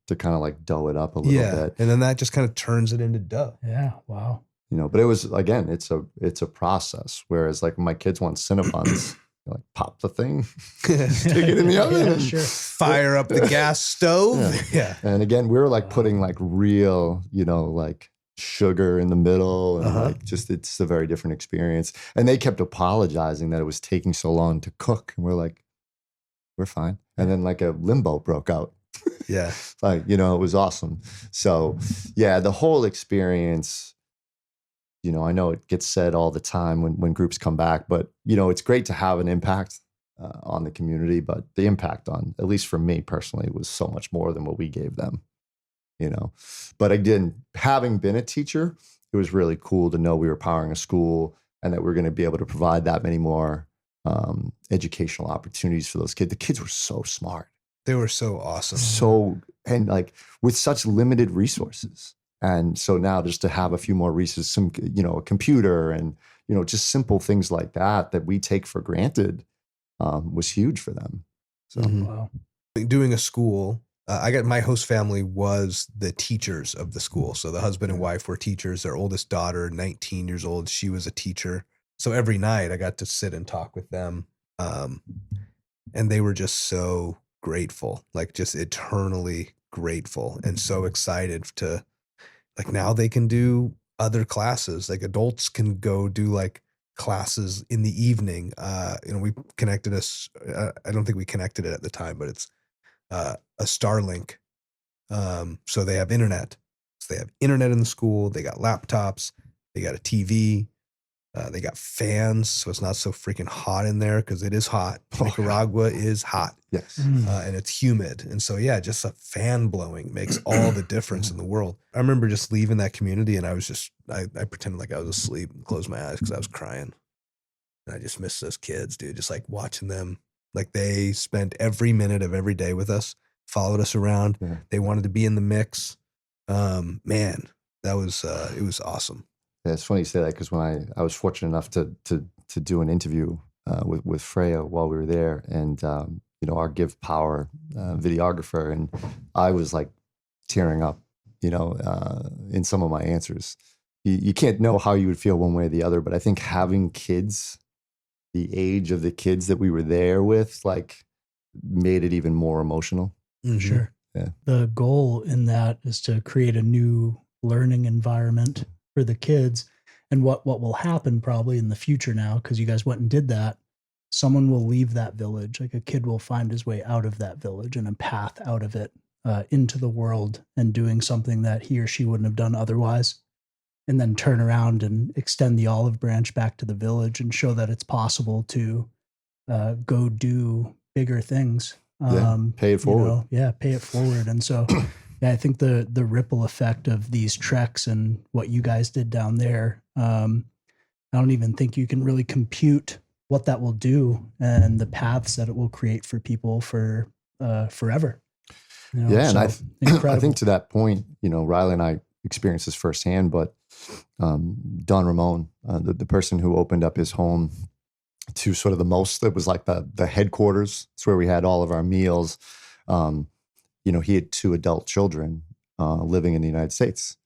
to kind of like dough it up a little bit. And then that just kind of turns it into dough. Yeah. Wow. But it was, again, it's a process. Whereas like when my kids want Cinnabons, like pop the thing, stick it in the oven. Yeah, sure. Fire up the gas stove. Yeah. And again, we were like putting like real, like sugar in the middle and like just it's a very different experience. And they kept apologizing that it was taking so long to cook. And we're like, we're fine. And then like a limbo broke out. Yeah. Like, it was awesome. So yeah, the whole experience, I know it gets said all the time when groups come back, but it's great to have an impact on the community, but the impact on, at least for me personally, was so much more than what we gave them. But again, having been a teacher, it was really cool to know we were powering a school and that we're going to be able to provide that many more educational opportunities for those kids. The kids were so smart. They were so awesome. And like with such limited resources. And so now just to have a few more resources, some, a computer and, just simple things like that we take for granted was huge for them. So, Wow. Doing a school, my host family was the teachers of the school. So the husband and wife were teachers. Their oldest daughter, 19 years old, she was a teacher. So every night I got to sit and talk with them. And they were just so grateful, like just eternally grateful and so excited to, like now they can do other classes. Like adults can go do like classes in the evening. We connected us. I don't think we connected it at the time, but it's a Starlink. So they have internet. So they have internet in the school. They got laptops. They got a TV. They got fans, so it's not so freaking hot in there because it is hot. Nicaragua is hot. Yes. And it's humid. And so, just a fan blowing makes all the difference in the world. I remember just leaving that community and I was I pretended like I was asleep and closed my eyes because I was crying. And I just miss those kids, dude. Just like watching them. Like they spent every minute of every day with us, followed us around. Yeah. They wanted to be in the mix. Man, that was it was awesome. Yeah, it's funny you say that because when I was fortunate enough to do an interview with Freya while we were there, and our GivePower videographer, and I was like tearing up, in some of my answers. You can't know how you would feel one way or the other, but I think having kids, the age of the kids that we were there with, like made it even more emotional. Mm-hmm. Sure. Yeah. The goal in that is to create a new learning environment for the kids. And what will happen probably in the future now, because you guys went and did that, someone will leave that village. Like a kid will find his way out of that village and a path out of it into the world and doing something that he or she wouldn't have done otherwise. And then turn around and extend the olive branch back to the village and show that it's possible to go do bigger things. Pay it forward. Pay it forward. And so, yeah, I think the ripple effect of these treks and what you guys did down there, I don't even think you can really compute what that will do and the paths that it will create for people for forever. And I incredible. think to that point, Riley and I experienced this firsthand, but Don Ramon, the person who opened up his home to sort of it was like the headquarters. It's where we had all of our meals. He had 2 adult children living in the United States.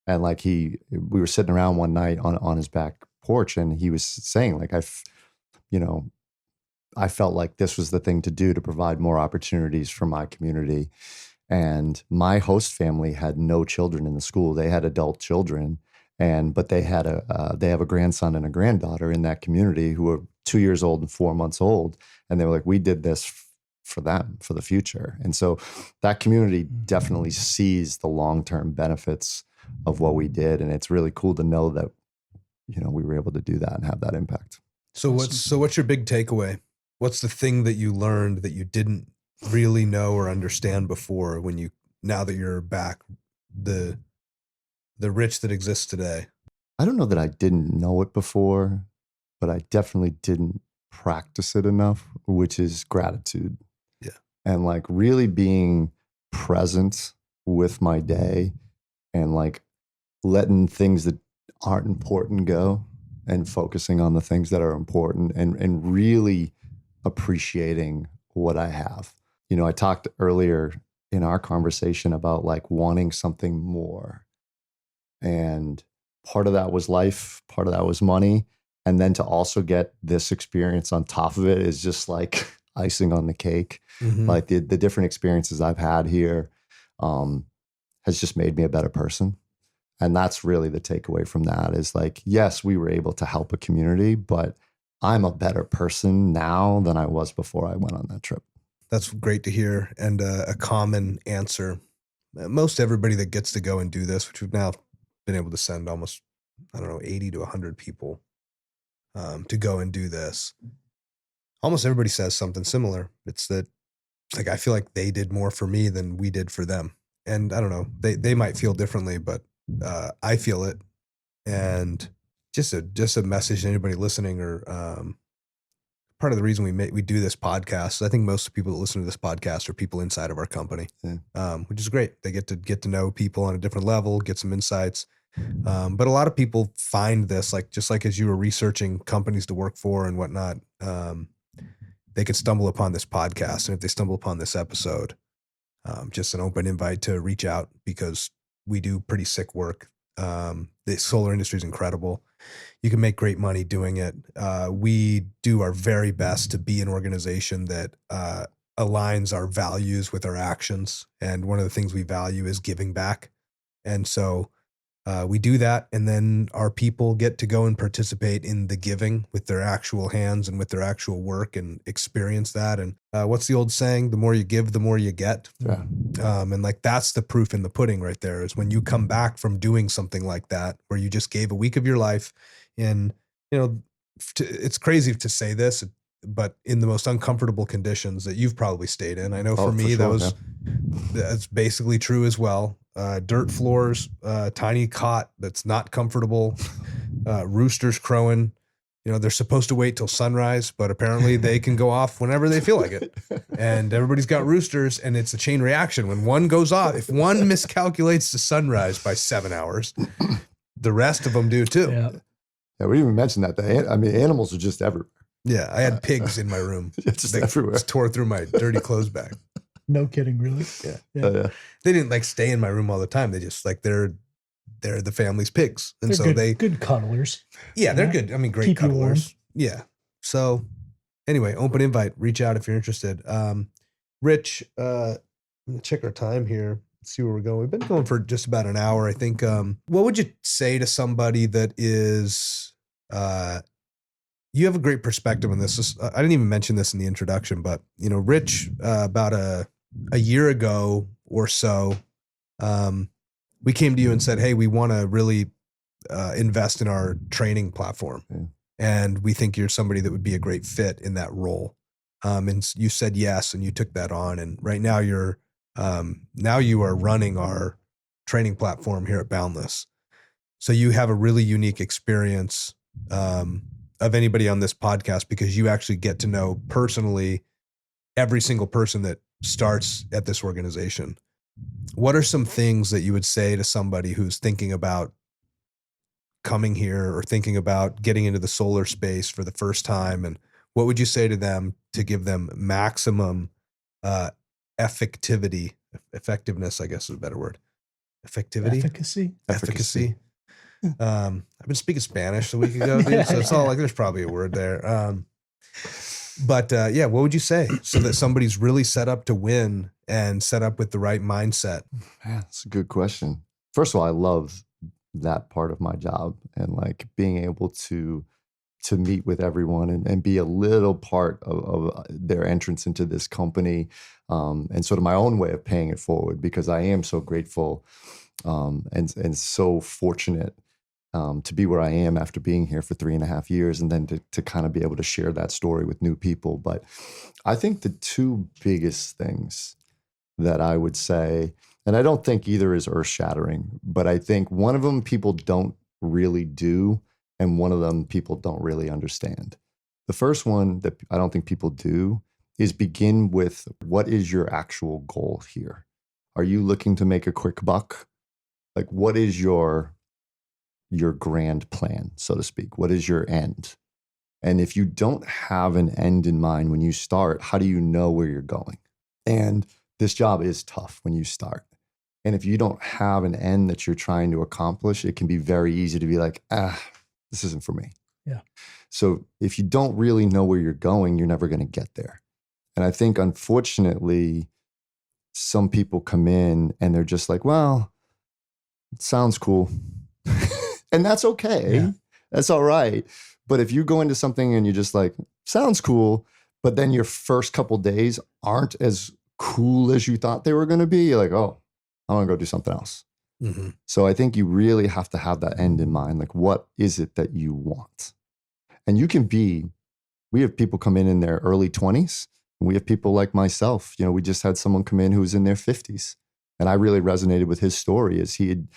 And like we were sitting around one night on his back porch, and he was saying like, I felt like this was the thing to do to provide more opportunities for my community. And my host family had no children in the school. They had adult children, but they have a grandson and a granddaughter in that community who are 2 years old and 4 months old. And they were like, we did this for them, for the future. And so that community definitely sees the long-term benefits of what we did. And it's really cool to know that, we were able to do that and have that impact. So what's your big takeaway? What's the thing that you learned that you didn't really know or understand before now that you're back, the Rich that exists today? I don't know that I didn't know it before, but I definitely didn't practice it enough, which is gratitude. Yeah. And like really being present with my day and like letting things that aren't important go and focusing on the things that are important and really appreciating what I have. I talked earlier in our conversation about like wanting something more. And part of that was life, part of that was money. And then to also get this experience on top of it is just like icing on the cake. Mm-hmm. Like the different experiences I've had here has just made me a better person. And that's really the takeaway from that is like, yes, we were able to help a community, but I'm a better person now than I was before I went on that trip. That's great to hear. And a common answer. Most everybody that gets to go and do this, which we've now been able to send almost, 80 to 100 people to go and do this. Almost everybody says something similar. It's that, like, I feel like they did more for me than we did for them. And I don't know, they might feel differently, but I feel it. And just a message to anybody listening or part of the reason we do this podcast is I think most of the people that listen to this podcast are people inside of our company, which is great. They get to know people on a different level, get some insights. But a lot of people find this, like, just like as you were researching companies to work for and whatnot, they could stumble upon this podcast. And if they stumble upon this episode, just an open invite to reach out because we do pretty sick work. The solar industry is incredible. You can make great money doing it. We do our very best to be an organization that aligns our values with our actions. And one of the things we value is giving back. And so we do that. And then our people get to go and participate in the giving with their actual hands and with their actual work and experience that. And what's the old saying? The more you give, the more you get. Yeah. And like, that's the proof in the pudding right there is when you come back from doing something like that, where you just gave a week of your life in, it's crazy to say this, but in the most uncomfortable conditions that you've probably stayed in. I know for me, that's basically true as well. Dirt floors, tiny cot that's not comfortable, roosters crowing, they're supposed to wait till sunrise, but apparently they can go off whenever they feel like it. And everybody's got roosters, and it's a chain reaction. When one goes off, if one miscalculates the sunrise by 7 hours, the rest of them do too. Yeah. Yeah, we didn't even mention that. Animals are just everywhere. Yeah, I had pigs in my room. Just They everywhere. just tore through my dirty clothes bag. No kidding, really. Yeah. Yeah. They didn't like stay in my room all the time. They just like they're the family's pigs, and They're so good cuddlers. yeah, they're Yeah. good. I mean, great Keep you warm. cuddlers. Yeah. So anyway, open invite. Reach out if you're interested. Rich, I'm gonna check our time here. See where we're going. We've been going for just about an hour, I think. What would you say to somebody that is? You have a great perspective on this. I didn't even mention this in the introduction, but Rich, about a year ago or so, we came to you and said, "Hey, we want to really invest in our training platform, and we think you're somebody that would be a great fit in that role." And you said yes, and you took that on, and right now you are running our training platform here at Boundless. So you have a really unique experience of anybody on this podcast, because you actually get to know personally every single person that starts at this organization. What are some things that you would say to somebody who's thinking about coming here or thinking about getting into the solar space for the first time? And what would you say to them to give them maximum effectiveness, I guess is a better word. Efficacy. I've been speaking Spanish a week ago, dude, so it's all like there's probably a word there. But what would you say so that somebody's really set up to win and set up with the right mindset? Yeah, that's a good question. First of all, I love that part of my job, and like being able to meet with everyone and be a little part of their entrance into this company, and sort of my own way of paying it forward, because I am so grateful and so fortunate to be where I am after being here for 3.5 years, and then to kind of be able to share that story with new people. But I think the two biggest things that I would say, and I don't think either is earth-shattering, but I think one of them people don't really do, and one of them people don't really understand. The first one that I don't think people do is begin with, what is your actual goal here? Are you looking to make a quick buck? Like, what is your grand plan, so to speak? What is your end? And if you don't have an end in mind when you start, how do you know where you're going? And this job is tough when you start. And if you don't have an end that you're trying to accomplish, it can be very easy to be like, this isn't for me. Yeah. So if you don't really know where you're going, you're never going to get there. And I think, unfortunately, some people come in and they're just like, well, it sounds cool. And that's okay. Yeah. That's all right. But if you go into something and you're just like, sounds cool, but then your first couple days aren't as cool as you thought they were going to be, you're like, oh, I want to go do something else. Mm-hmm. So I think you really have to have that end in mind. Like, what is it that you want? And we have people come in their early 20s. And we have people like myself. We just had someone come in who was in their 50s. And I really resonated with his story, as he'd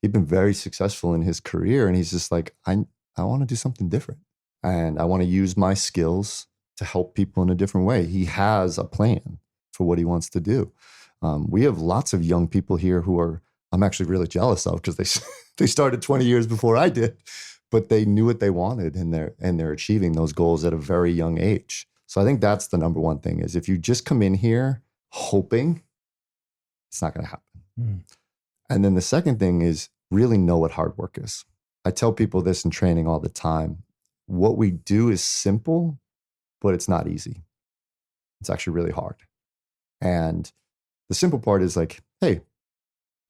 been very successful in his career. And he's just like, I want to do something different. And I want to use my skills to help people in a different way. He has a plan for what he wants to do. We have lots of young people here who I'm actually really jealous of, because they started 20 years before I did, but they knew what they wanted, and they're achieving those goals at a very young age. So I think that's the number one thing, is if you just come in here hoping, it's not going to happen. Mm. And then the second thing is really know what hard work is. I tell people this in training all the time. What we do is simple, but it's not easy. It's actually really hard. And the simple part is like, hey,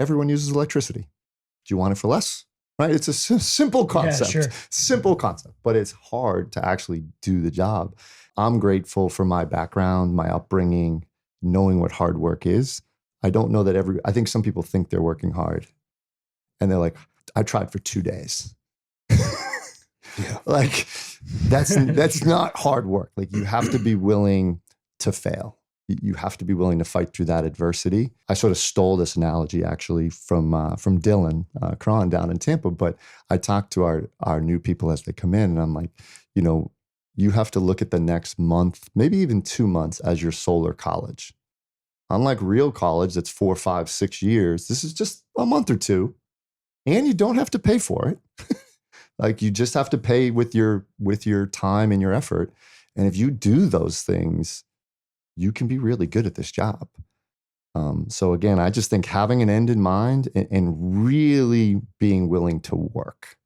everyone uses electricity. Do you want it for less? Right? It's a simple concept. Yeah, sure. Simple concept, but it's hard to actually do the job. I'm grateful for my background, my upbringing, knowing what hard work is. I don't know that I think some people think they're working hard, and they're like, I tried for 2 days. Yeah. Like, that's not hard work. Like, you have to be willing to fail. You have to be willing to fight through that adversity. I sort of stole this analogy actually from Dylan Cron down in Tampa, but I talk to our new people as they come in, and I'm like, you know, you have to look at the next month, maybe even 2 months as your solar college. Unlike real college, that's 4, 5, 6 years. This is just a month or two, and you don't have to pay for it. Like, you just have to pay with your time and your effort. And if you do those things, you can be really good at this job. So again, I just think having an end in mind and really being willing to work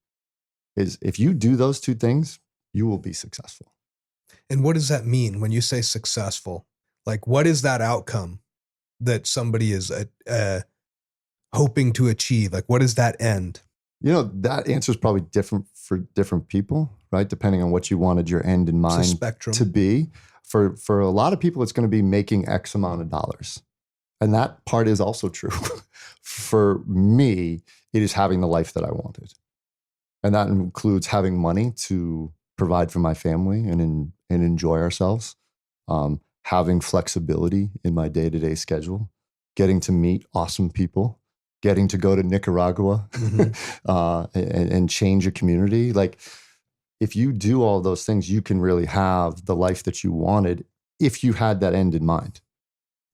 is, if you do those two things, you will be successful. And what does that mean when you say successful? Like, what is that outcome that somebody is hoping to achieve? Like, what is that end? You know, that answer is probably different for different people, right? Depending on what you wanted your end in mind spectrum to be. For a lot of people, it's going to be making X amount of dollars. And that part is also true. For me, it is having the life that I wanted. And that includes having money to provide for my family and enjoy ourselves, having flexibility in my day-to-day schedule, getting to meet awesome people, getting to go to Nicaragua and change a community. Like, if you do all those things, you can really have the life that you wanted if you had that end in mind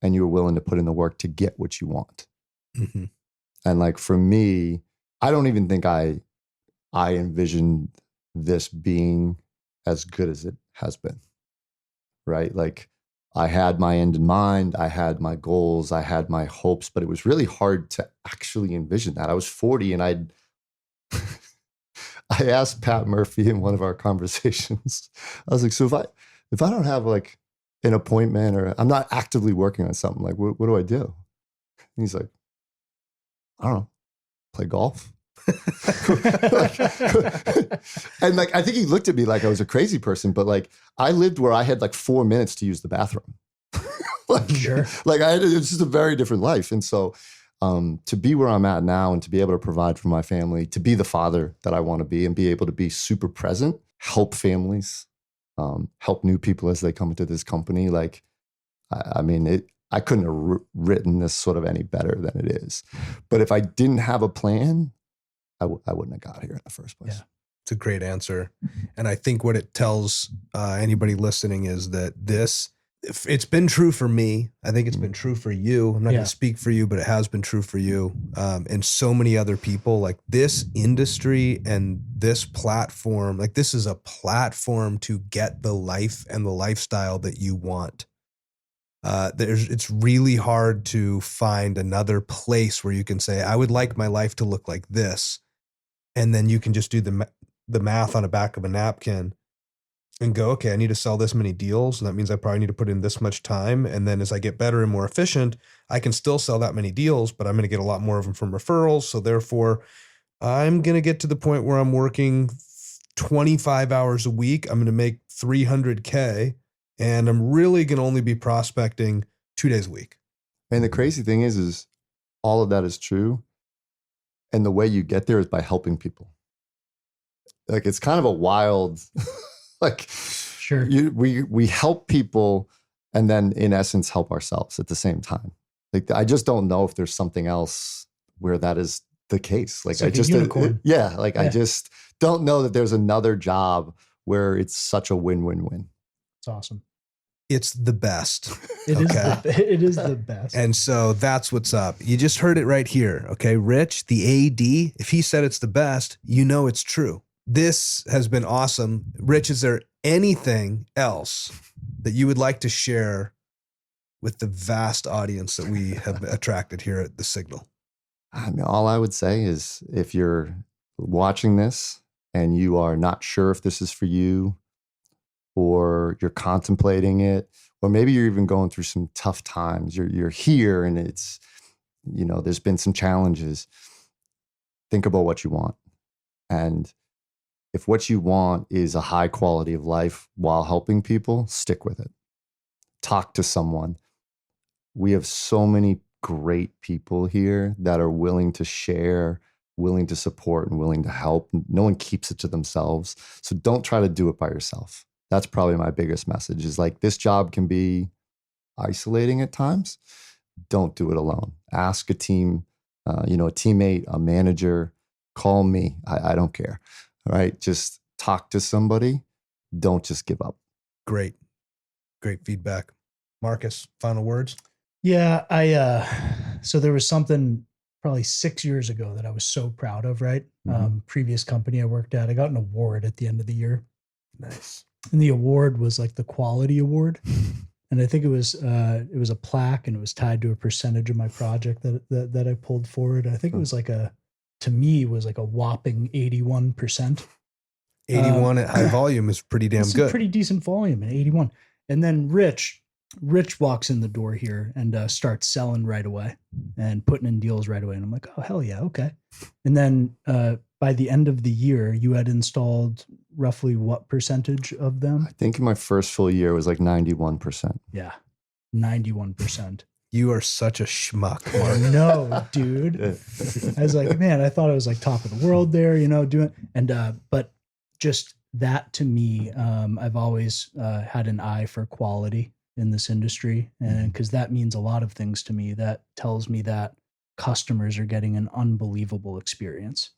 and you were willing to put in the work to get what you want. Mm-hmm. And like, for me, I don't even think I envisioned this being as good as it has been, right? Like, I had my end in mind, I had my goals, I had my hopes, but it was really hard to actually envision that. I was 40 and I asked Pat Murphy in one of our conversations, I was like, so if I don't have like an appointment, or I'm not actively working on something, like, what do I do? And he's like, I don't know, play golf. And like, I think he looked at me like I was a crazy person, but like, I lived where I had like 4 minutes to use the bathroom. Like, sure. Like, it's just a very different life. And so to be where I'm at now and to be able to provide for my family, to be the father that I want to be and be able to be super present, help families, help new people as they come into this company. Like, I mean, I couldn't have written this sort of any better than it is. But if I didn't have a plan, I wouldn't have got here in the first place. Yeah. It's a great answer. And I think what it tells anybody listening is that it's been true for me. I think it's been true for you. I'm not going to speak for you, but it has been true for you and so many other people. Like, this industry and this platform, like, this is a platform to get the life and the lifestyle that you want. It's really hard to find another place where you can say, I would like my life to look like this. And then you can just do the math on the back of a napkin and go, okay, I need to sell this many deals. And that means I probably need to put in this much time. And then as I get better and more efficient, I can still sell that many deals, but I'm going to get a lot more of them from referrals. So therefore, I'm going to get to the point where I'm working 25 hours a week. I'm going to make $300K, and I'm really going to only be prospecting 2 days a week. And the crazy thing is all of that is true. And the way you get there is by helping people. Like, it's kind of a wild, like, sure, we help people and then in essence help ourselves at the same time. Like, I just don't know if there's something else where that is the case. Like, I just, I just don't know that there's another job where it's such a win-win-win. It's awesome. It's the best. It is the best. And so that's what's up. You just heard it right here. Okay. Rich, the AD, if he said it's the best, you know it's true. This has been awesome. Rich, is there anything else that you would like to share with the vast audience that we have attracted here at The Signal? I mean, all I would say is, if you're watching this and you are not sure if this is for you, or you're contemplating it, or maybe you're even going through some tough times, you're here and it's, you know, there's been some challenges, think about what you want. And if what you want is a high quality of life while helping people, stick with it. Talk to someone. We have so many great people here that are willing to share, willing to support, and willing to help. No one keeps it to themselves. So don't try to do it by yourself. That's probably my biggest message, is like, this job can be isolating at times. Don't do it alone. Ask a team, a teammate, a manager, call me. I don't care. All right. Just talk to somebody, don't just give up. Great feedback. Marcus, final words? Yeah, so there was something probably 6 years ago that I was so proud of, right? Previous company I worked at, I got an award at the end of the year. Nice. And the award was like the quality award. And I think it was a plaque, and it was tied to a percentage of my project that I pulled forward. I think it was to me was like a whopping 81%. 81 at high volume is pretty damn good. Pretty decent volume at 81. And then Rich walks in the door here and starts selling right away and putting in deals right away. And I'm like, oh, hell yeah. Okay. And then by the end of the year, you had installed roughly what percentage of them? I think in my first full year it was like 91%. Yeah. 91%. You are such a schmuck, Mark. No, dude. I was like, man, I thought I was like top of the world there, doing, and, but just that to me, I've always had an eye for quality in this industry. And because that means a lot of things to me. That tells me that customers are getting an unbelievable experience.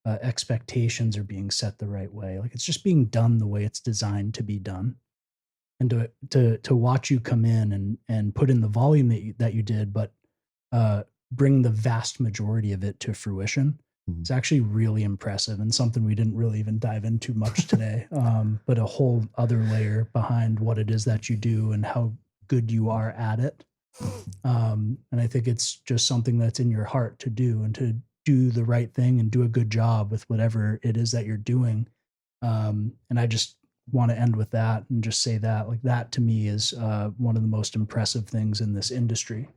Expectations are being set the right way. Like it's just being done the way it's designed to be done. And to watch you come in and put in the volume that you did, but bring the vast majority of it to fruition. It's actually really impressive, and something we didn't really even dive into much today, but a whole other layer behind what it is that you do and how good you are at it. And I think it's just something that's in your heart to do, and to do the right thing and do a good job with whatever it is that you're doing. And I just want to end with that and just say that, like, that to me is one of the most impressive things in this industry.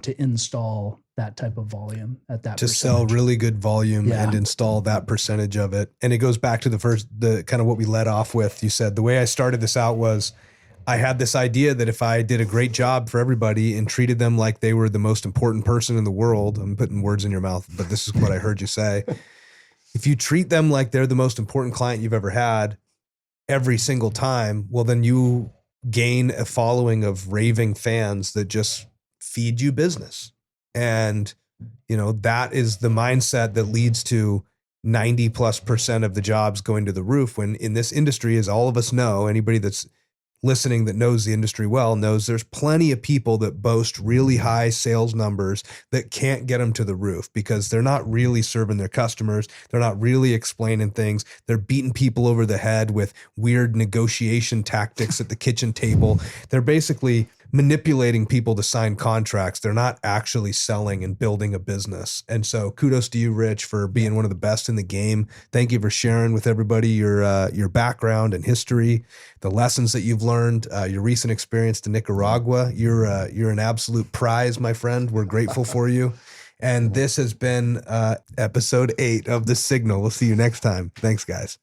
To install that type of volume at that to percentage. Sell really good volume and install that percentage of it. And it goes back to the kind of what we led off with. You said the way I started this out was I had this idea that if I did a great job for everybody and treated them like they were the most important person in the world, I'm putting words in your mouth, but this is what I heard you say. If you treat them like they're the most important client you've ever had every single time, well, then you gain a following of raving fans that just feed you business. And, that is the mindset that leads to 90+% of the jobs going to the roof, when in this industry, as all of us know, anybody that's listening that knows the industry well knows there's plenty of people that boast really high sales numbers that can't get them to the roof because they're not really serving their customers. They're not really explaining things. They're beating people over the head with weird negotiation tactics at the kitchen table. They're basically manipulating people to sign contracts. They're not actually selling and building a business. And so kudos to you, Rich, for being one of the best in the game. Thank you for sharing with everybody your background and history, the lessons that you've learned, your recent experience to Nicaragua. You're an absolute prize, my friend. We're grateful for you. And this has been episode 8 of The Signal. We'll see you next time. Thanks, guys.